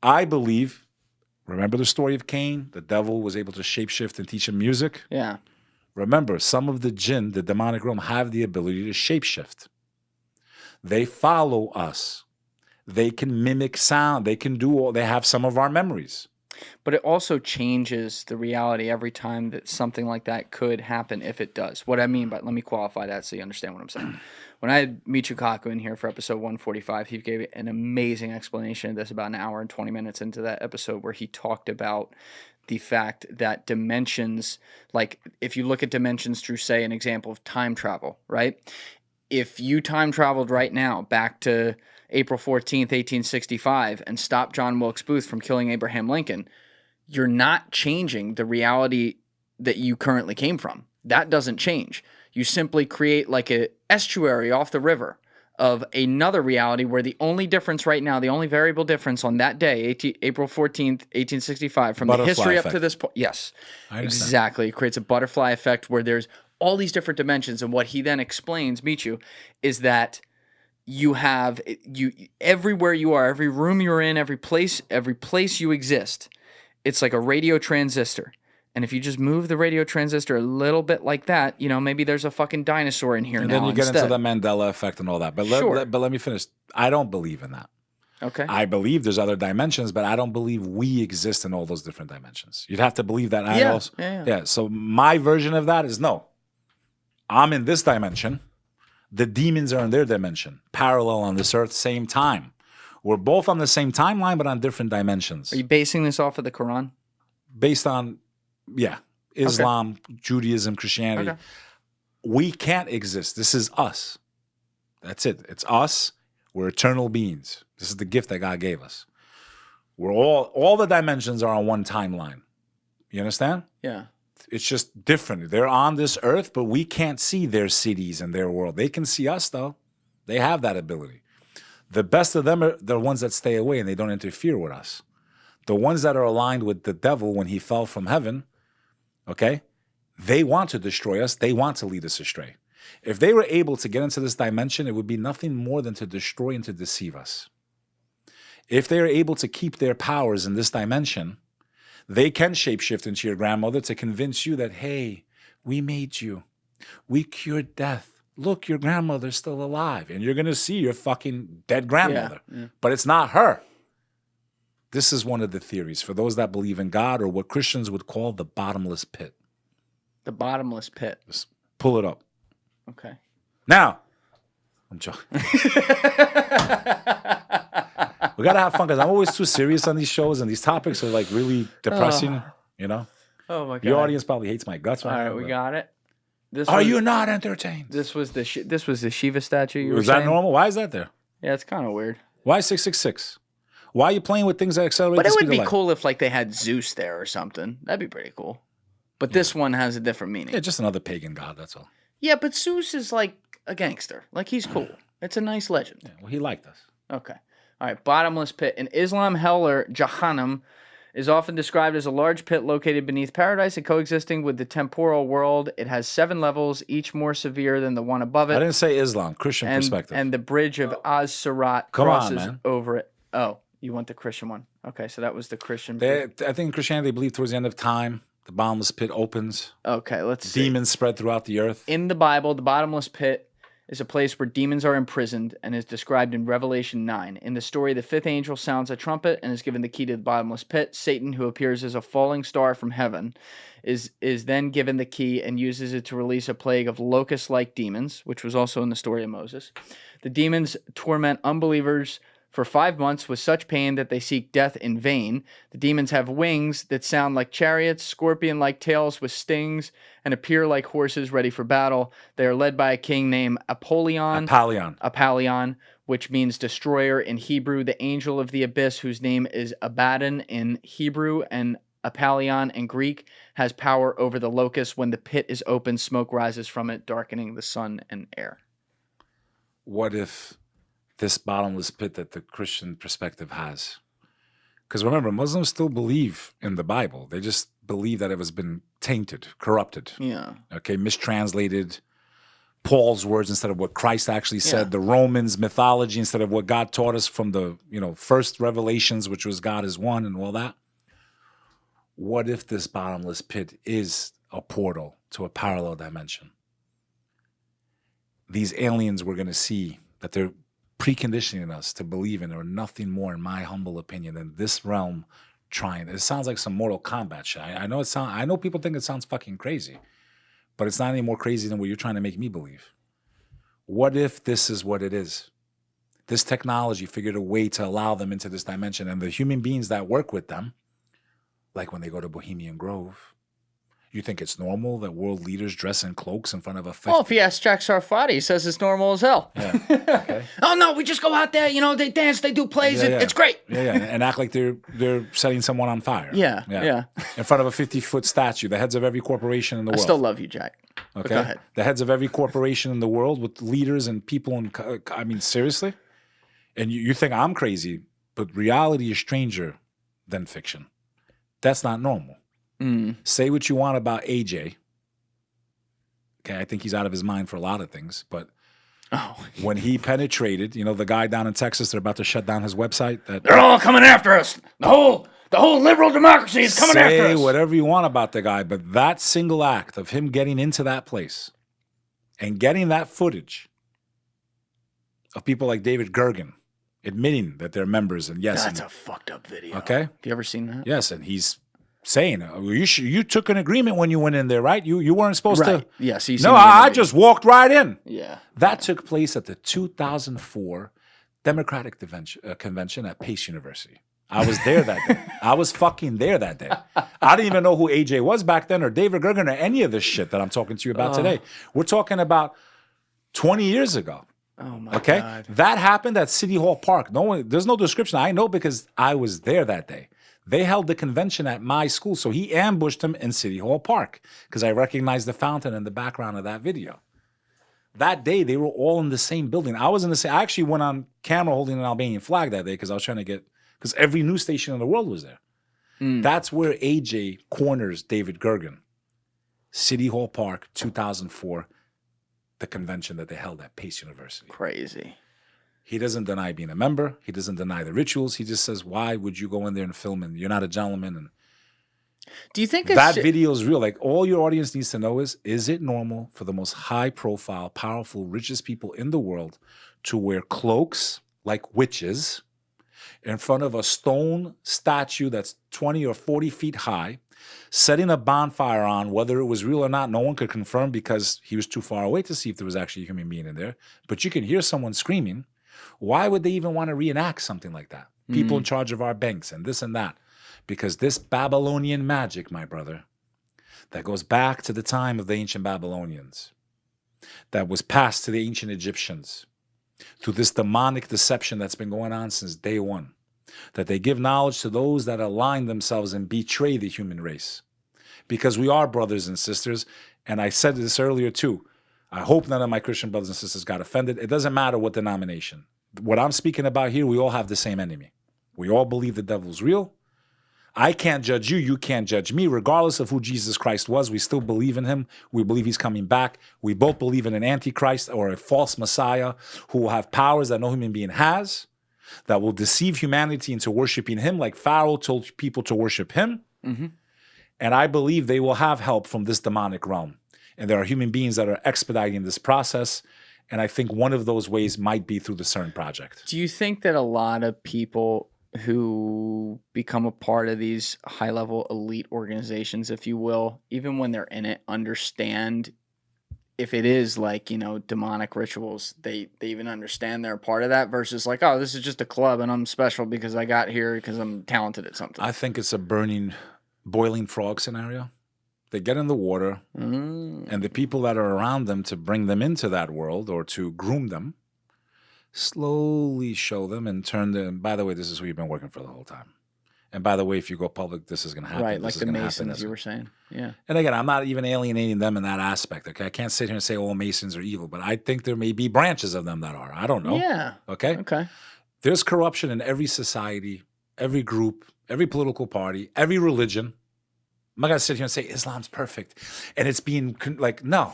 I believe, remember the story of Cain? The devil was able to shapeshift and teach him music. Yeah. Remember, some of the jinn, the demonic realm, have the ability to shapeshift. They follow us. They can mimic sound. They can do all, they have some of our memories. But it also changes the reality every time that something like that could happen if it does. What I mean by, let me qualify that so you understand what I'm saying. When I had Michio Kaku in here for episode 145, he gave an amazing explanation of this about an hour and 20 minutes into that episode, where he talked about the fact that dimensions, like if you look at dimensions through, say, an example of time travel, right? If you time traveled right now back to April 14th, 1865, and stopped John Wilkes Booth from killing Abraham Lincoln, you're not changing the reality that you currently came from. That doesn't change. You simply create like an estuary off the river of another reality where the only difference right now, the only variable difference on that day, April 14th, 1865, from the history up to this point. Yes, exactly. It creates a butterfly effect where there's all these different dimensions. And what he then explains, Michu, is that you have, everywhere you are, every room you're in, every place you exist, it's like a radio transistor. And if you just move the radio transistor a little bit like that, maybe there's a fucking dinosaur in here and now. And then you instead. get into the Mandela effect and all that. But let me finish. I don't believe in that. Okay. I believe there's other dimensions, but I don't believe we exist in all those different dimensions. You'd have to believe that. Yeah. So my version of that is no. I'm in this dimension. The demons are in their dimension, parallel on this earth, same time. We're both on the same timeline, but on different dimensions. Are you basing this off of the Quran? Based on, Islam, Judaism, Christianity. Okay. We can't exist. This is us. That's it. It's us. We're eternal beings. This is the gift that God gave us. We're all the dimensions are on one timeline. You understand? Yeah. It's just different. They're on this earth, but we can't see their cities and their world. They can see us, though. They have that ability. The best of them are the ones that stay away and they don't interfere with us. The ones that are aligned with the devil when he fell from heaven, okay, they want to destroy us. They want to lead us astray. If they were able to get into this dimension, it would be nothing more than to destroy and to deceive us. If they are able to keep their powers in this dimension, they can shapeshift into your grandmother to convince you that, hey, we made you. We cured death. Look, your grandmother's still alive. And you're going to see your fucking dead grandmother. Yeah. But it's not her. This is one of the theories for those that believe in God, or what Christians would call the bottomless pit. The bottomless pit. Just pull it up. Okay. Now, I'm joking. We got to have fun because I'm always too serious on these shows, and these topics are like really depressing, Oh, my God. Your audience probably hates my guts. All right, we got it. Are you not entertained? This was the Shiva statue you were saying? Is that saying? normal? Why is that there? Yeah, it's kind of weird. Why 666? Why are you playing with things that accelerate the speed of light? But it would be cool if like they had Zeus there or something. That'd be pretty cool. But this one has a different meaning. Yeah, just another pagan god, that's all. Yeah, but Zeus is like a gangster. Like, he's cool. It's a nice legend. Yeah, well, he liked us. Okay. All right, bottomless pit. In Islam, hell, or Jahannam, is often described as a large pit located beneath paradise and coexisting with the temporal world. It has 7 levels, each more severe than the one above it. I didn't say Islam, Christian perspective. And the bridge of Az-Sirat crosses over it. Oh, you want the Christian one. Okay, so that was the Christian. I think in Christianity, they believe towards the end of time, the bottomless pit opens. Okay, let's see. Demons spread throughout the earth. In the Bible, the bottomless pit is a place where demons are imprisoned and is described in Revelation 9. In the story, the 5th angel sounds a trumpet and is given the key to the bottomless pit. Satan, who appears as a falling star from heaven, is then given the key and uses it to release a plague of locust-like demons, which was also in the story of Moses. The demons torment unbelievers for 5 months with such pain that they seek death in vain. The demons have wings that sound like chariots, scorpion-like tails with stings, and appear like horses ready for battle. They are led by a king named Apollyon, which means destroyer in Hebrew, the angel of the abyss, whose name is Abaddon in Hebrew, and Apollyon in Greek, has power over the locust. When the pit is open, smoke rises from it, darkening the sun and air. What if this bottomless pit that the Christian perspective has Because remember, Muslims still believe in the Bible. They just believe that it has been tainted, corrupted. Yeah. Okay, mistranslated. Paul's words instead of what Christ actually said. Yeah. The Romans mythology instead of what God taught us from the first revelations, which was God is one and all that. What if this bottomless pit is a portal to a parallel dimension? These aliens we're going to see that they're preconditioning us to believe in are nothing more, in my humble opinion, than this realm trying. It sounds like some Mortal Kombat shit. I know people think it sounds fucking crazy, but it's not any more crazy than what you're trying to make me believe. What if this is what it is? This technology figured a way to allow them into this dimension, and the human beings that work with them, like when they go to Bohemian Grove, you think it's normal that world leaders dress in cloaks in front of a 50? Well, if you ask Jack Sarfati, he says it's normal as hell. Yeah. Okay. Oh, no, we just go out there, they dance, they do plays, it's great. Yeah, and act like they're setting someone on fire. Yeah. In front of a 50-foot statue, the heads of every corporation in the world. I still love you, Jack. Okay. Go ahead. The heads of every corporation in the world with leaders and people. I mean, seriously? And you think I'm crazy, but reality is stranger than fiction. That's not normal. Say what you want about AJ. Okay, I think he's out of his mind for a lot of things, but when he penetrated, the guy down in Texas, they're about to shut down his website. They're all coming after us. The whole liberal democracy is coming after us. Say whatever you want about the guy, but that single act of him getting into that place and getting that footage of people like David Gergen admitting that they're members, and yes, that's a fucked up video. Okay, have you ever seen that? Yes, and he's saying, you took an agreement when you went in there, right? You weren't supposed to. Yes. No, I just walked right in. Yeah. That took place at the 2004 Democratic Convention at Pace University. I was there that day. I was fucking there that day. I didn't even know who AJ was back then, or David Gergen, or any of this shit that I'm talking to you about today. We're talking about 20 years ago. Oh my God. That happened at City Hall Park. There's no description. I know because I was there that day. They held the convention at my school, so he ambushed him in City Hall Park because I recognized the fountain in the background of that video. That day, they were all in the same building. I actually went on camera holding an Albanian flag that day because I was trying to because every news station in the world was there. That's where AJ corners David Gergen. City Hall Park, 2004, the convention that they held at Pace University. Crazy. He doesn't deny being a member. He doesn't deny the rituals. He just says, why would you go in there and film and you're not a gentleman? And do you think that video is real? Like, all your audience needs to know is it normal for the most high-profile, powerful, richest people in the world to wear cloaks like witches in front of a stone statue that's 20 or 40 feet high, setting a bonfire on? Whether it was real or not, no one could confirm because he was too far away to see if there was actually a human being in there. But you can hear someone screaming. Why would they even want to reenact something like that? People in charge of our banks and this and that. Because this Babylonian magic, my brother, that goes back to the time of the ancient Babylonians, that was passed to the ancient Egyptians through this demonic deception that's been going on since day one, that they give knowledge to those that align themselves and betray the human race. Because we are brothers and sisters, and I said this earlier too, I hope none of my Christian brothers and sisters got offended. It doesn't matter what denomination. What I'm speaking about here, we all have the same enemy. We all believe the devil's real. I can't judge you. You can't judge me. Regardless of who Jesus Christ was, we still believe in him. We believe he's coming back. We both believe in an antichrist or a false Messiah who will have powers that no human being has, that will deceive humanity into worshiping him like Pharaoh told people to worship him. And I believe they will have help from this demonic realm. And there are human beings that are expediting this process. And I think one of those ways might be through the CERN project. Do you think that a lot of people who become a part of these high-level elite organizations, if you will, even when they're in it, understand if it is like, demonic rituals, they even understand they're a part of that versus like, oh, this is just a club and I'm special because I got here because I'm talented at something? I think it's a boiling frog scenario. They get in the water, and the people that are around them to bring them into that world or to groom them slowly show them and turn them. By the way, this is who you've been working for the whole time. And by the way, if you go public, this is going to happen. Right, like the Masons you were saying. Yeah. And again, I'm not even alienating them in that aspect. Okay, I can't sit here and say all Masons are evil, but I think there may be branches of them that are. I don't know. Yeah. Okay. Okay. There's corruption in every society, every group, every political party, every religion. I'm not going to sit here and say Islam's perfect. And it's being like, no.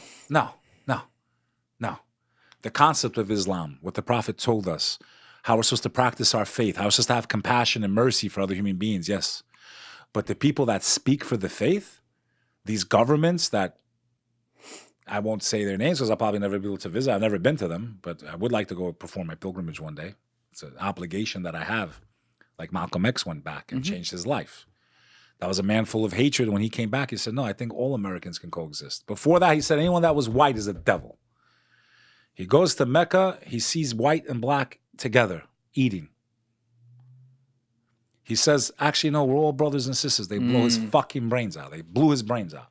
The concept of Islam, what the Prophet told us, how we're supposed to practice our faith, how we're supposed to have compassion and mercy for other human beings, yes. But the people that speak for the faith, these governments that, I won't say their names because I'll probably never be able to visit. I've never been to them, but I would like to go perform my pilgrimage one day. It's an obligation that I have. Like Malcolm X went back and changed his life. That was a man full of hatred. When he came back, he said, no, I think all Americans can coexist. Before that, he said, anyone that was white is a devil. He goes to Mecca. He sees white and black together, eating. He says, actually, no, we're all brothers and sisters. They blow his fucking brains out. They blew his brains out.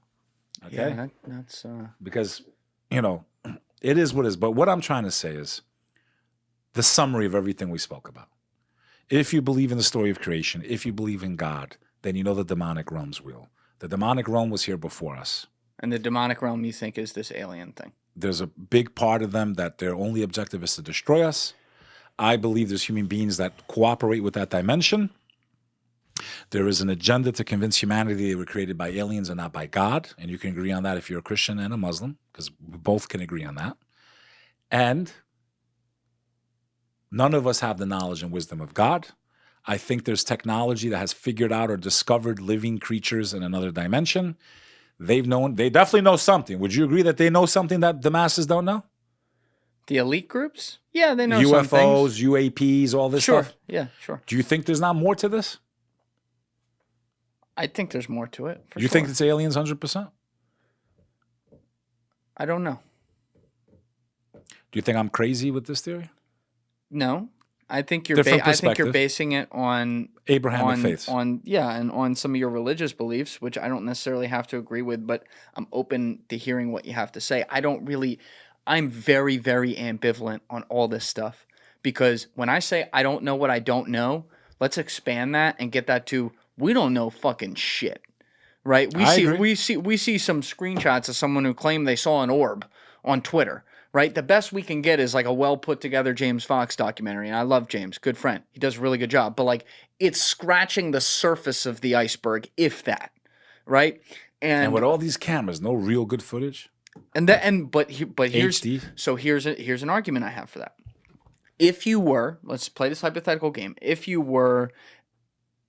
Okay? Yeah, that's... Because, it is what it is. But what I'm trying to say is the summary of everything we spoke about. If you believe in the story of creation, if you believe in God, then you know the demonic realm's real. The demonic realm was here before us. And the demonic realm, you think, is this alien thing? There's a big part of them that their only objective is to destroy us. I believe there's human beings that cooperate with that dimension. There is an agenda to convince humanity they were created by aliens and not by God. And you can agree on that if you're a Christian and a Muslim, because we both can agree on that. And none of us have the knowledge and wisdom of God. I think there's technology that has figured out or discovered living creatures in another dimension. They definitely know something. Would you agree that they know something that the masses don't know? The elite groups? Yeah, they know UFOs, some things. UAPs, all this stuff? Yeah, sure. Do you think there's not more to this? I think there's more to it. Do you think it's aliens 100%? I don't know. Do you think I'm crazy with this theory? No. I think you're basing it on Abrahamic faiths. And on some of your religious beliefs, which I don't necessarily have to agree with, but I'm open to hearing what you have to say. I'm very, very ambivalent on all this stuff, because when I say I don't know what I don't know, let's expand that and get that to we don't know fucking shit. Right? We see some screenshots of someone who claimed they saw an orb on Twitter. Right? The best we can get is like a well put together James Fox documentary. And I love James, good friend. He does a really good job. But like it's scratching the surface of the iceberg, if that. Right? And with all these cameras, no real good footage. But here's HD. So here's an argument I have for that. If you were, let's play this hypothetical game. If you were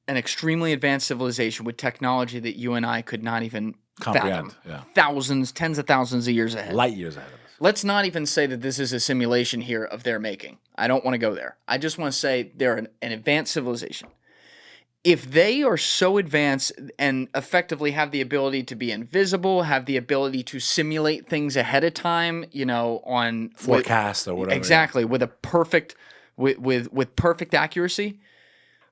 an extremely advanced civilization with technology that you and I could not even comprehend, thousands, tens of thousands of years ahead. Light years ahead of us. Let's not even say that this is a simulation here of their making. I don't want to go there. I just want to say they're an advanced civilization. If they are so advanced and effectively have the ability to be invisible, have the ability to simulate things ahead of time, on forecast or whatever. Exactly, with a perfect with perfect accuracy.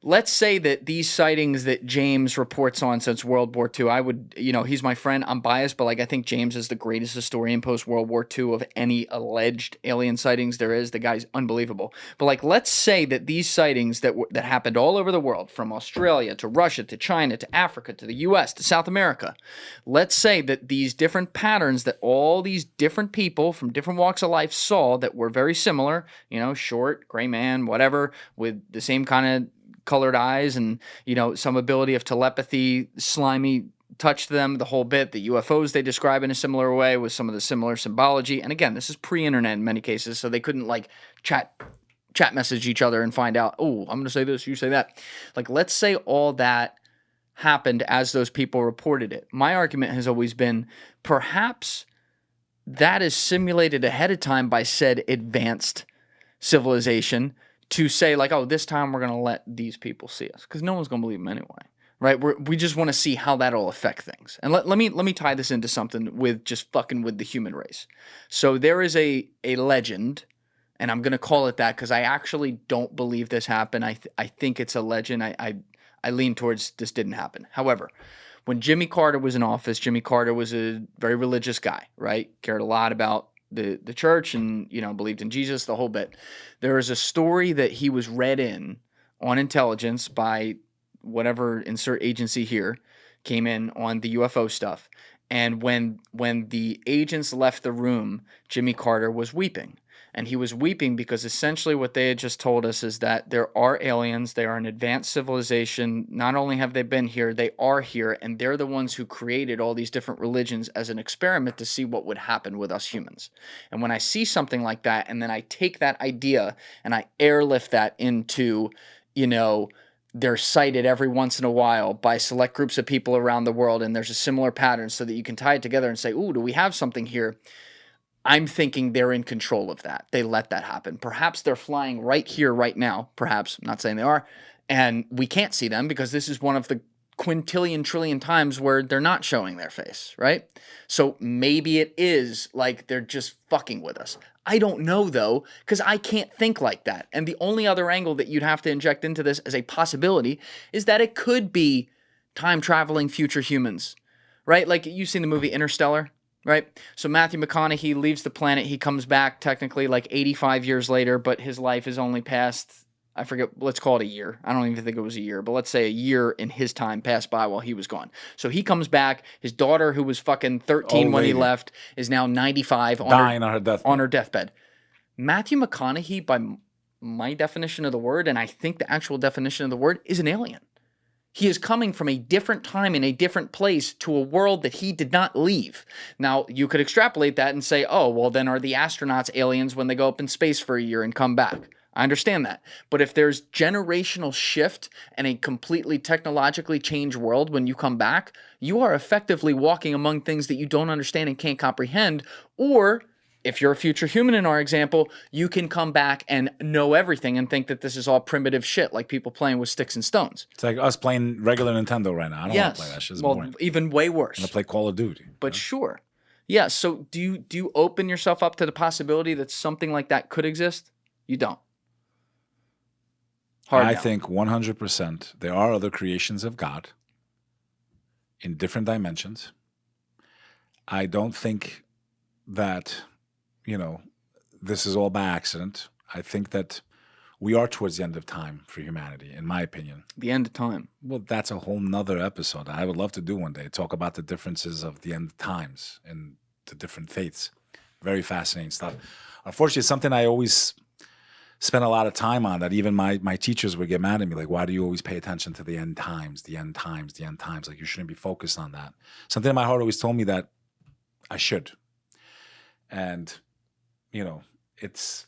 Let's say that these sightings that James reports on since World War II, I would, he's my friend. I'm biased, but I think James is the greatest historian post-World War II of any alleged alien sightings there is. The guy's unbelievable. But let's say that these sightings that happened all over the world, from Australia to Russia to China to Africa to the U.S. to South America, let's say that these different patterns that all these different people from different walks of life saw that were very similar, short, gray man, whatever, with the same kind of colored eyes and, some ability of telepathy, slimy touch to them, the whole bit. The UFOs they describe in a similar way with some of the similar symbology. And again, this is pre-internet in many cases, so they couldn't chat message each other and find out, oh, I'm going to say this, you say that. Let's say all that happened as those people reported it. My argument has always been perhaps that is simulated ahead of time by said advanced civilization to say this time we're going to let these people see us, because no one's going to believe them anyway, right? We just want to see how that'll affect things. And let me tie this into something with just fucking with the human race. So there is a legend, and I'm going to call it that because I actually don't believe this happened. I think it's a legend. I lean towards this didn't happen. However, when Jimmy Carter was in office, Jimmy Carter was a very religious guy, right? Cared a lot about the church and, believed in Jesus, the whole bit. There is a story that he was read in on intelligence by whatever insert agency here came in on the UFO stuff. And when the agents left the room, Jimmy Carter was weeping. And he was weeping because essentially what they had just told us is that there are aliens. They are an advanced civilization. Not only have they been here, they are here. And they're the ones who created all these different religions as an experiment to see what would happen with us humans. And when I see something like that, and then I take that idea and I airlift that into, they're cited every once in a while by select groups of people around the world, and there's a similar pattern so that you can tie it together and say, ooh, do we have something here? I'm thinking they're in control of that. They let that happen. Perhaps they're flying right here, right now. Perhaps, I'm not saying they are. And we can't see them because this is one of the quintillion trillion times where they're not showing their face, right? So maybe it is like they're just fucking with us. I don't know, though, because I can't think like that. And the only other angle that you'd have to inject into this as a possibility is that it could be time-traveling future humans, right? Like, you've seen the movie Interstellar? Right? So Matthew McConaughey leaves the planet. He comes back technically like 85 years later, but his life is only past, I forget, let's call it a year. I don't even think it was a year, but let's say a year in his time passed by while he was gone. So he comes back. His daughter, who was fucking 13 when he left, is now 95 dying on her deathbed. Matthew McConaughey, by my definition of the word, and I think the actual definition of the word, is an alien. He is coming from a different time in a different place to a world that he did not leave. Now, you could extrapolate that and say, oh, well, then are the astronauts aliens when they go up in space for a year and come back? I understand that. But if there's generational shift and a completely technologically changed world when you come back, you are effectively walking among things that you don't understand and can't comprehend. Or if you're a future human in our example, you can come back and know everything and think that this is all primitive shit, like people playing with sticks and stones. It's like us playing regular Nintendo right now. I don't want to play that shit. It's boring. Even way worse. I'm going to play Call of Duty. But sure. Yeah, so do you open yourself up to the possibility that something like that could exist? You don't. I think 100% there are other creations of God in different dimensions. I don't think that this is all by accident. I think that we are towards the end of time for humanity, in my opinion. The end of time. Well, that's a whole nother episode. I would love to do one day, talk about the differences of the end of times and the different faiths. Very fascinating stuff. Unfortunately, it's something I always spent a lot of time on, that even my teachers would get mad at me. Like, why do you always pay attention to the end times, the end times, the end times? Like, you shouldn't be focused on that. Something in my heart always told me that I should. And it's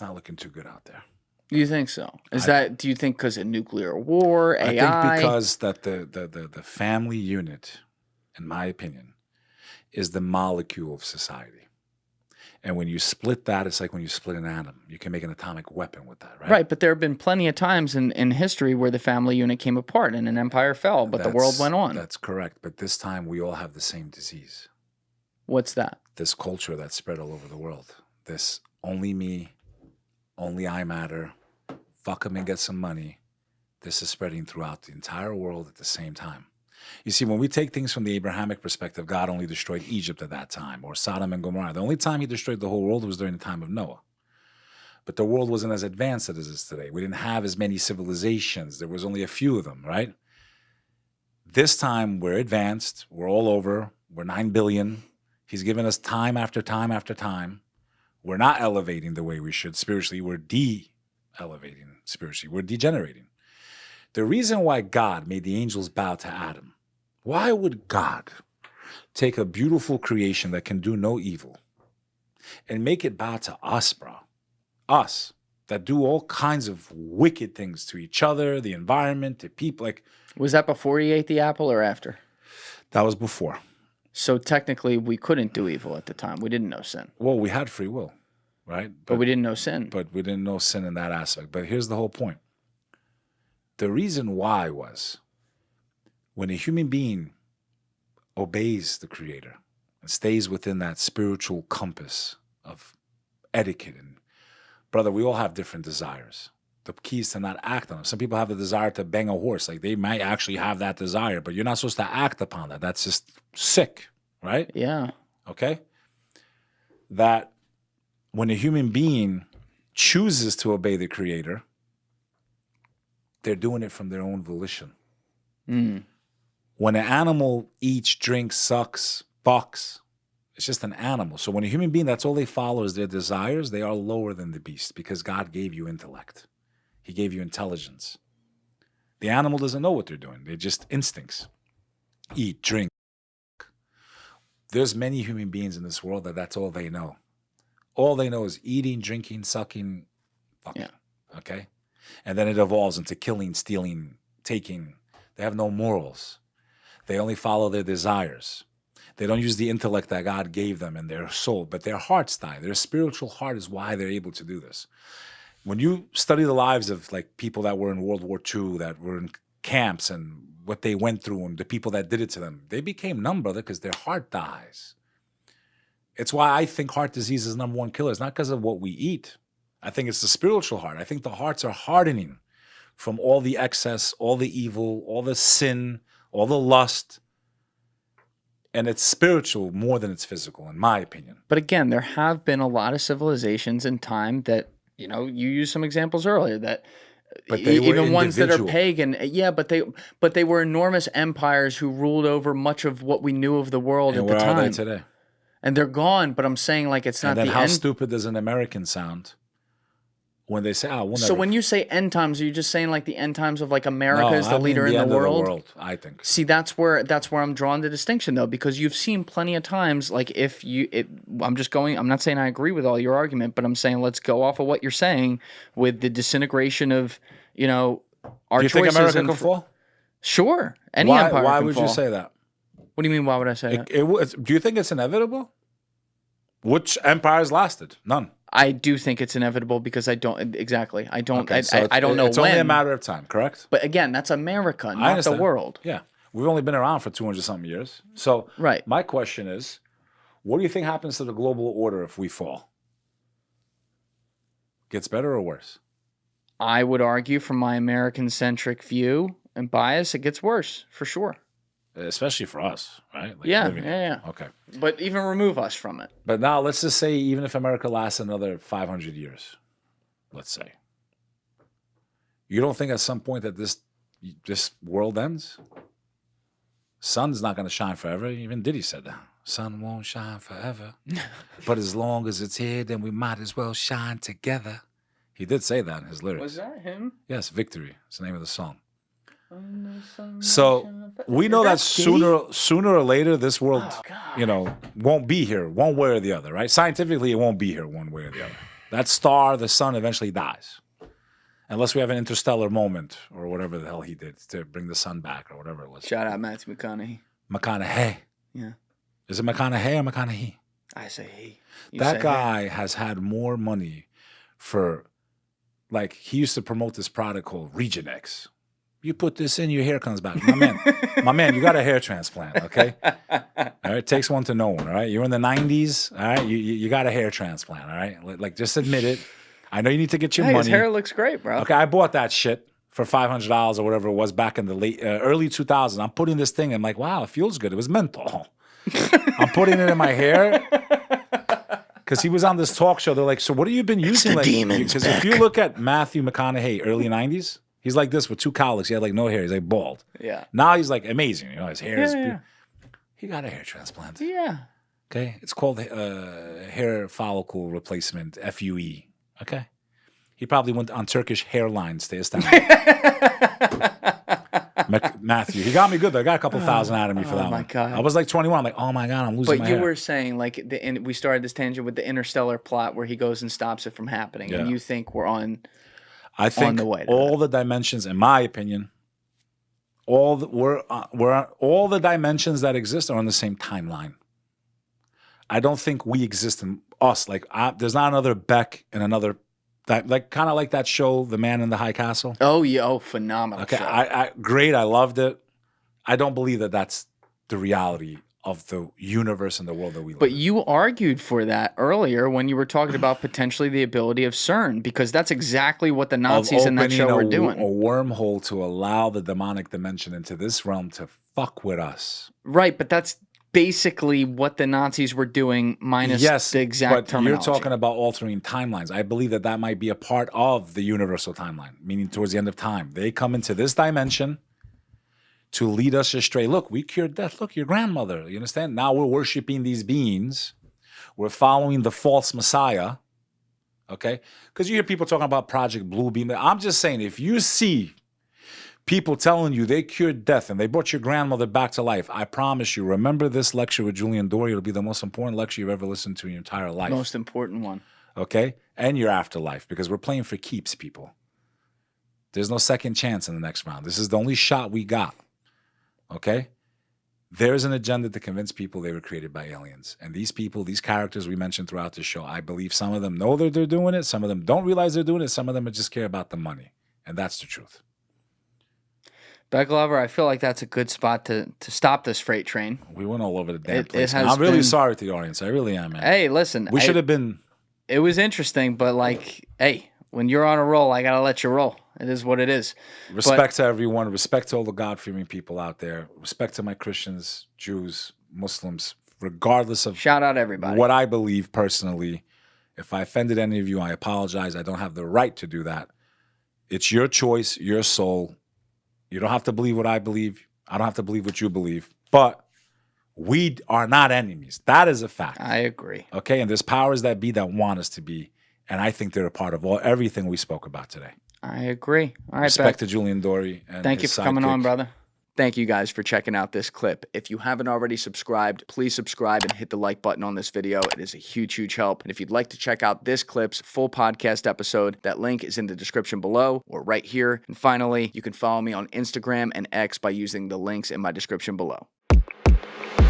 not looking too good out there. You think so? Do you think because of nuclear war, AI? I think because that the family unit, in my opinion, is the molecule of society. And when you split that, it's like when you split an atom. You can make an atomic weapon with that, right? Right, but there have been plenty of times in history where the family unit came apart and an empire fell, but the world went on. That's correct. But this time we all have the same disease. What's that? This culture that's spread all over the world. This only me, only I matter, fuck them and get some money. This is spreading throughout the entire world at the same time. You see, when we take things from the Abrahamic perspective, God only destroyed Egypt at that time, or Sodom and Gomorrah. The only time he destroyed the whole world was during the time of Noah. But the world wasn't as advanced as it is today. We didn't have as many civilizations. There was only a few of them, right? This time, we're advanced. We're all over. We're 9 billion. He's given us time after time after time. We're not elevating the way we should spiritually. We're de-elevating spiritually. We're degenerating. The reason why God made the angels bow to Adam, why would God take a beautiful creation that can do no evil and make it bow to us, bro? Us, that do all kinds of wicked things to each other, the environment, to people. Like, was that before he ate the apple or after? That was before. So technically, we couldn't do evil at the time. We didn't know sin. Well, we had free will, right? But we didn't know sin. But we didn't know sin in that aspect. But here's the whole point. The reason why was when a human being obeys the Creator and stays within that spiritual compass of etiquette, and brother, we all have different desires. The key is to not act on them. Some people have the desire to bang a horse. Like, they might actually have that desire, but you're not supposed to act upon that. That's just sick, right? Yeah. Okay? That when a human being chooses to obey the Creator, they're doing it from their own volition. Mm. When an animal eats, drinks, sucks, bucks, It's just an animal. So when a human being, that's all they follow is their desires, they are lower than the beast because God gave you intellect. He gave you intelligence. The animal doesn't know what they're doing. They're just instincts. Eat, drink. There's many human beings in this world that's all they know. All they know is eating, drinking, sucking, fucking. Yeah. Okay? And then it evolves into killing, stealing, taking. They have no morals. They only follow their desires. They don't use the intellect that God gave them in their soul, but their hearts die. Their spiritual heart is why they're able to do this. When you study the lives of like people that were in World War II, that were in camps and what they went through and the people that did it to them, they became numb, brother, because their heart dies. It's why I think heart disease is number one killer. It's not because of what we eat. I think it's the spiritual heart. I think the hearts are hardening from all the excess, all the evil, all the sin, all the lust. And it's spiritual more than it's physical, in my opinion. But again, there have been a lot of civilizations in time that, you know, you used some examples earlier that even ones that are pagan. Yeah, but they were enormous empires who ruled over much of what we knew of the world at the time. And where are they today? And they're gone, but I'm saying like it's not the end. And then how stupid does an American sound when they say, "Oh, we'll never." So when you say end times, are you just saying like the end times of like America is the leader in the world? I think. See, that's where I'm drawing the distinction though, because you've seen plenty of times like I'm not saying I agree with all your argument, but I'm saying let's go off of what you're saying with the disintegration of, you know, our choices. Do you think America can fall? Sure, any empire can fall. Why would you say that? What do you mean? Why would I say that? Do you think it's inevitable? Which empires lasted? None. I do think it's inevitable because I don't exactly. I don't. Okay, I don't know it's when. It's only a matter of time, correct? But again, that's America, not the world. Yeah, we've only been around for 200-something years. So, right. My question is, what do you think happens to the global order if we fall? Gets better or worse? I would argue, from my American-centric view and bias, it gets worse for sure. Especially for us, right? Like yeah. Okay. But even remove us from it. But now let's just say even if America lasts another 500 years, let's say. You don't think at some point that this world ends? Sun's not going to shine forever. Even Diddy said that. Sun won't shine forever. But as long as it's here, then we might as well shine together. He did say that in his lyrics. Was that him? Yes, Victory. It's the name of the song. So we know that sooner or later this world, won't be here one way or the other, right? Scientifically, it won't be here one way or the other. That star, the sun, eventually dies, unless we have an interstellar moment or whatever the hell he did to bring the sun back or whatever it was. Shout out Matthew McConaughey. McConaughey. Yeah. Is it McConaughey or McConaughey? I say he. That guy has had more money for, like, he used to promote this product called Region X. You put this in, your hair comes back. My man, you got a hair transplant, okay? All right, it takes one to know one, all right? You're in the 90s, all right? You got a hair transplant, all right? Like, just admit it. I know you need to get your money. His hair looks great, bro. Okay, I bought that shit for $500 or whatever it was back in the early 2000s. I'm putting this thing, I'm like, wow, it feels good. It was menthol. I'm putting it in my hair. Because he was on this talk show. They're like, so what have you been using? Because if you look at Matthew McConaughey, early 90s, he's like this with two cowlicks. He had like no hair. He's like bald. Yeah. Now he's like amazing. You know, his hair is beautiful. He got a hair transplant. Yeah. Okay. It's called hair follicle replacement, FUE. Okay. He probably went on Turkish hairlines to Istanbul. Matthew. He got me good though. I got a couple thousand out of me for that one. Oh my God. I was like 21. I'm like, oh my God, I'm losing my hair. But you were saying like, we started this tangent with the interstellar plot where he goes and stops it from happening. Yeah. And you think we're on... I think all the dimensions, in my opinion, all the dimensions that exist are on the same timeline. I don't think we exist in us. Like there's not another Beck and another like kind of like that show, The Man in the High Castle. Oh yeah, phenomenal. Okay, show. Great. I loved it. I don't believe that that's the reality of the universe and the world that we live in. But you argued for that earlier when you were talking about potentially the ability of CERN, because that's exactly what the Nazis in that show were doing. A wormhole to allow the demonic dimension into this realm to fuck with us. Right, but that's basically what the Nazis were doing minus the exact terminology. You're talking about altering timelines. I believe that that might be a part of the universal timeline, meaning towards the end of time. They come into this dimension to lead us astray. Look, we cured death. Look, your grandmother. You understand? Now we're worshiping these beings. We're following the false Messiah. Okay? Because you hear people talking about Project Bluebeam. I'm just saying, if you see people telling you they cured death and they brought your grandmother back to life, I promise you, remember this lecture with Julian Dorey. It'll be the most important lecture you've ever listened to in your entire life. Most important one. Okay? And your afterlife, because we're playing for keeps, people. There's no second chance in the next round. This is the only shot we got. Okay? There's an agenda to convince people they were created by aliens. And these people, these characters we mentioned throughout the show, I believe some of them know that they're doing it. Some of them don't realize they're doing it. Some of them just care about the money. And that's the truth. Beck Lover, I feel like that's a good spot to stop this freight train. We went all over the damn place. I'm really sorry to the audience. I really am, man. Hey, listen. We should have been... It was interesting, but like, hey, when you're on a roll, I got to let you roll. It is what it is. Respect to everyone. Respect to all the God-fearing people out there. Respect to my Christians, Jews, Muslims, regardless of... Shout out everybody. What I believe personally. If I offended any of you, I apologize. I don't have the right to do that. It's your choice, your soul. You don't have to believe what I believe. I don't have to believe what you believe. But we are not enemies. That is a fact. I agree. Okay? And there's powers that be that want us to be. And I think they're a part of everything we spoke about today. I agree. All right, Respect to Julian Dorey. And thank you for coming on, brother. Thank you guys for checking out this clip. If you haven't already subscribed, please subscribe and hit the like button on this video. It is a huge, huge help. And if you'd like to check out this clip's full podcast episode, that link is in the description below or right here. And finally, you can follow me on Instagram and X by using the links in my description below.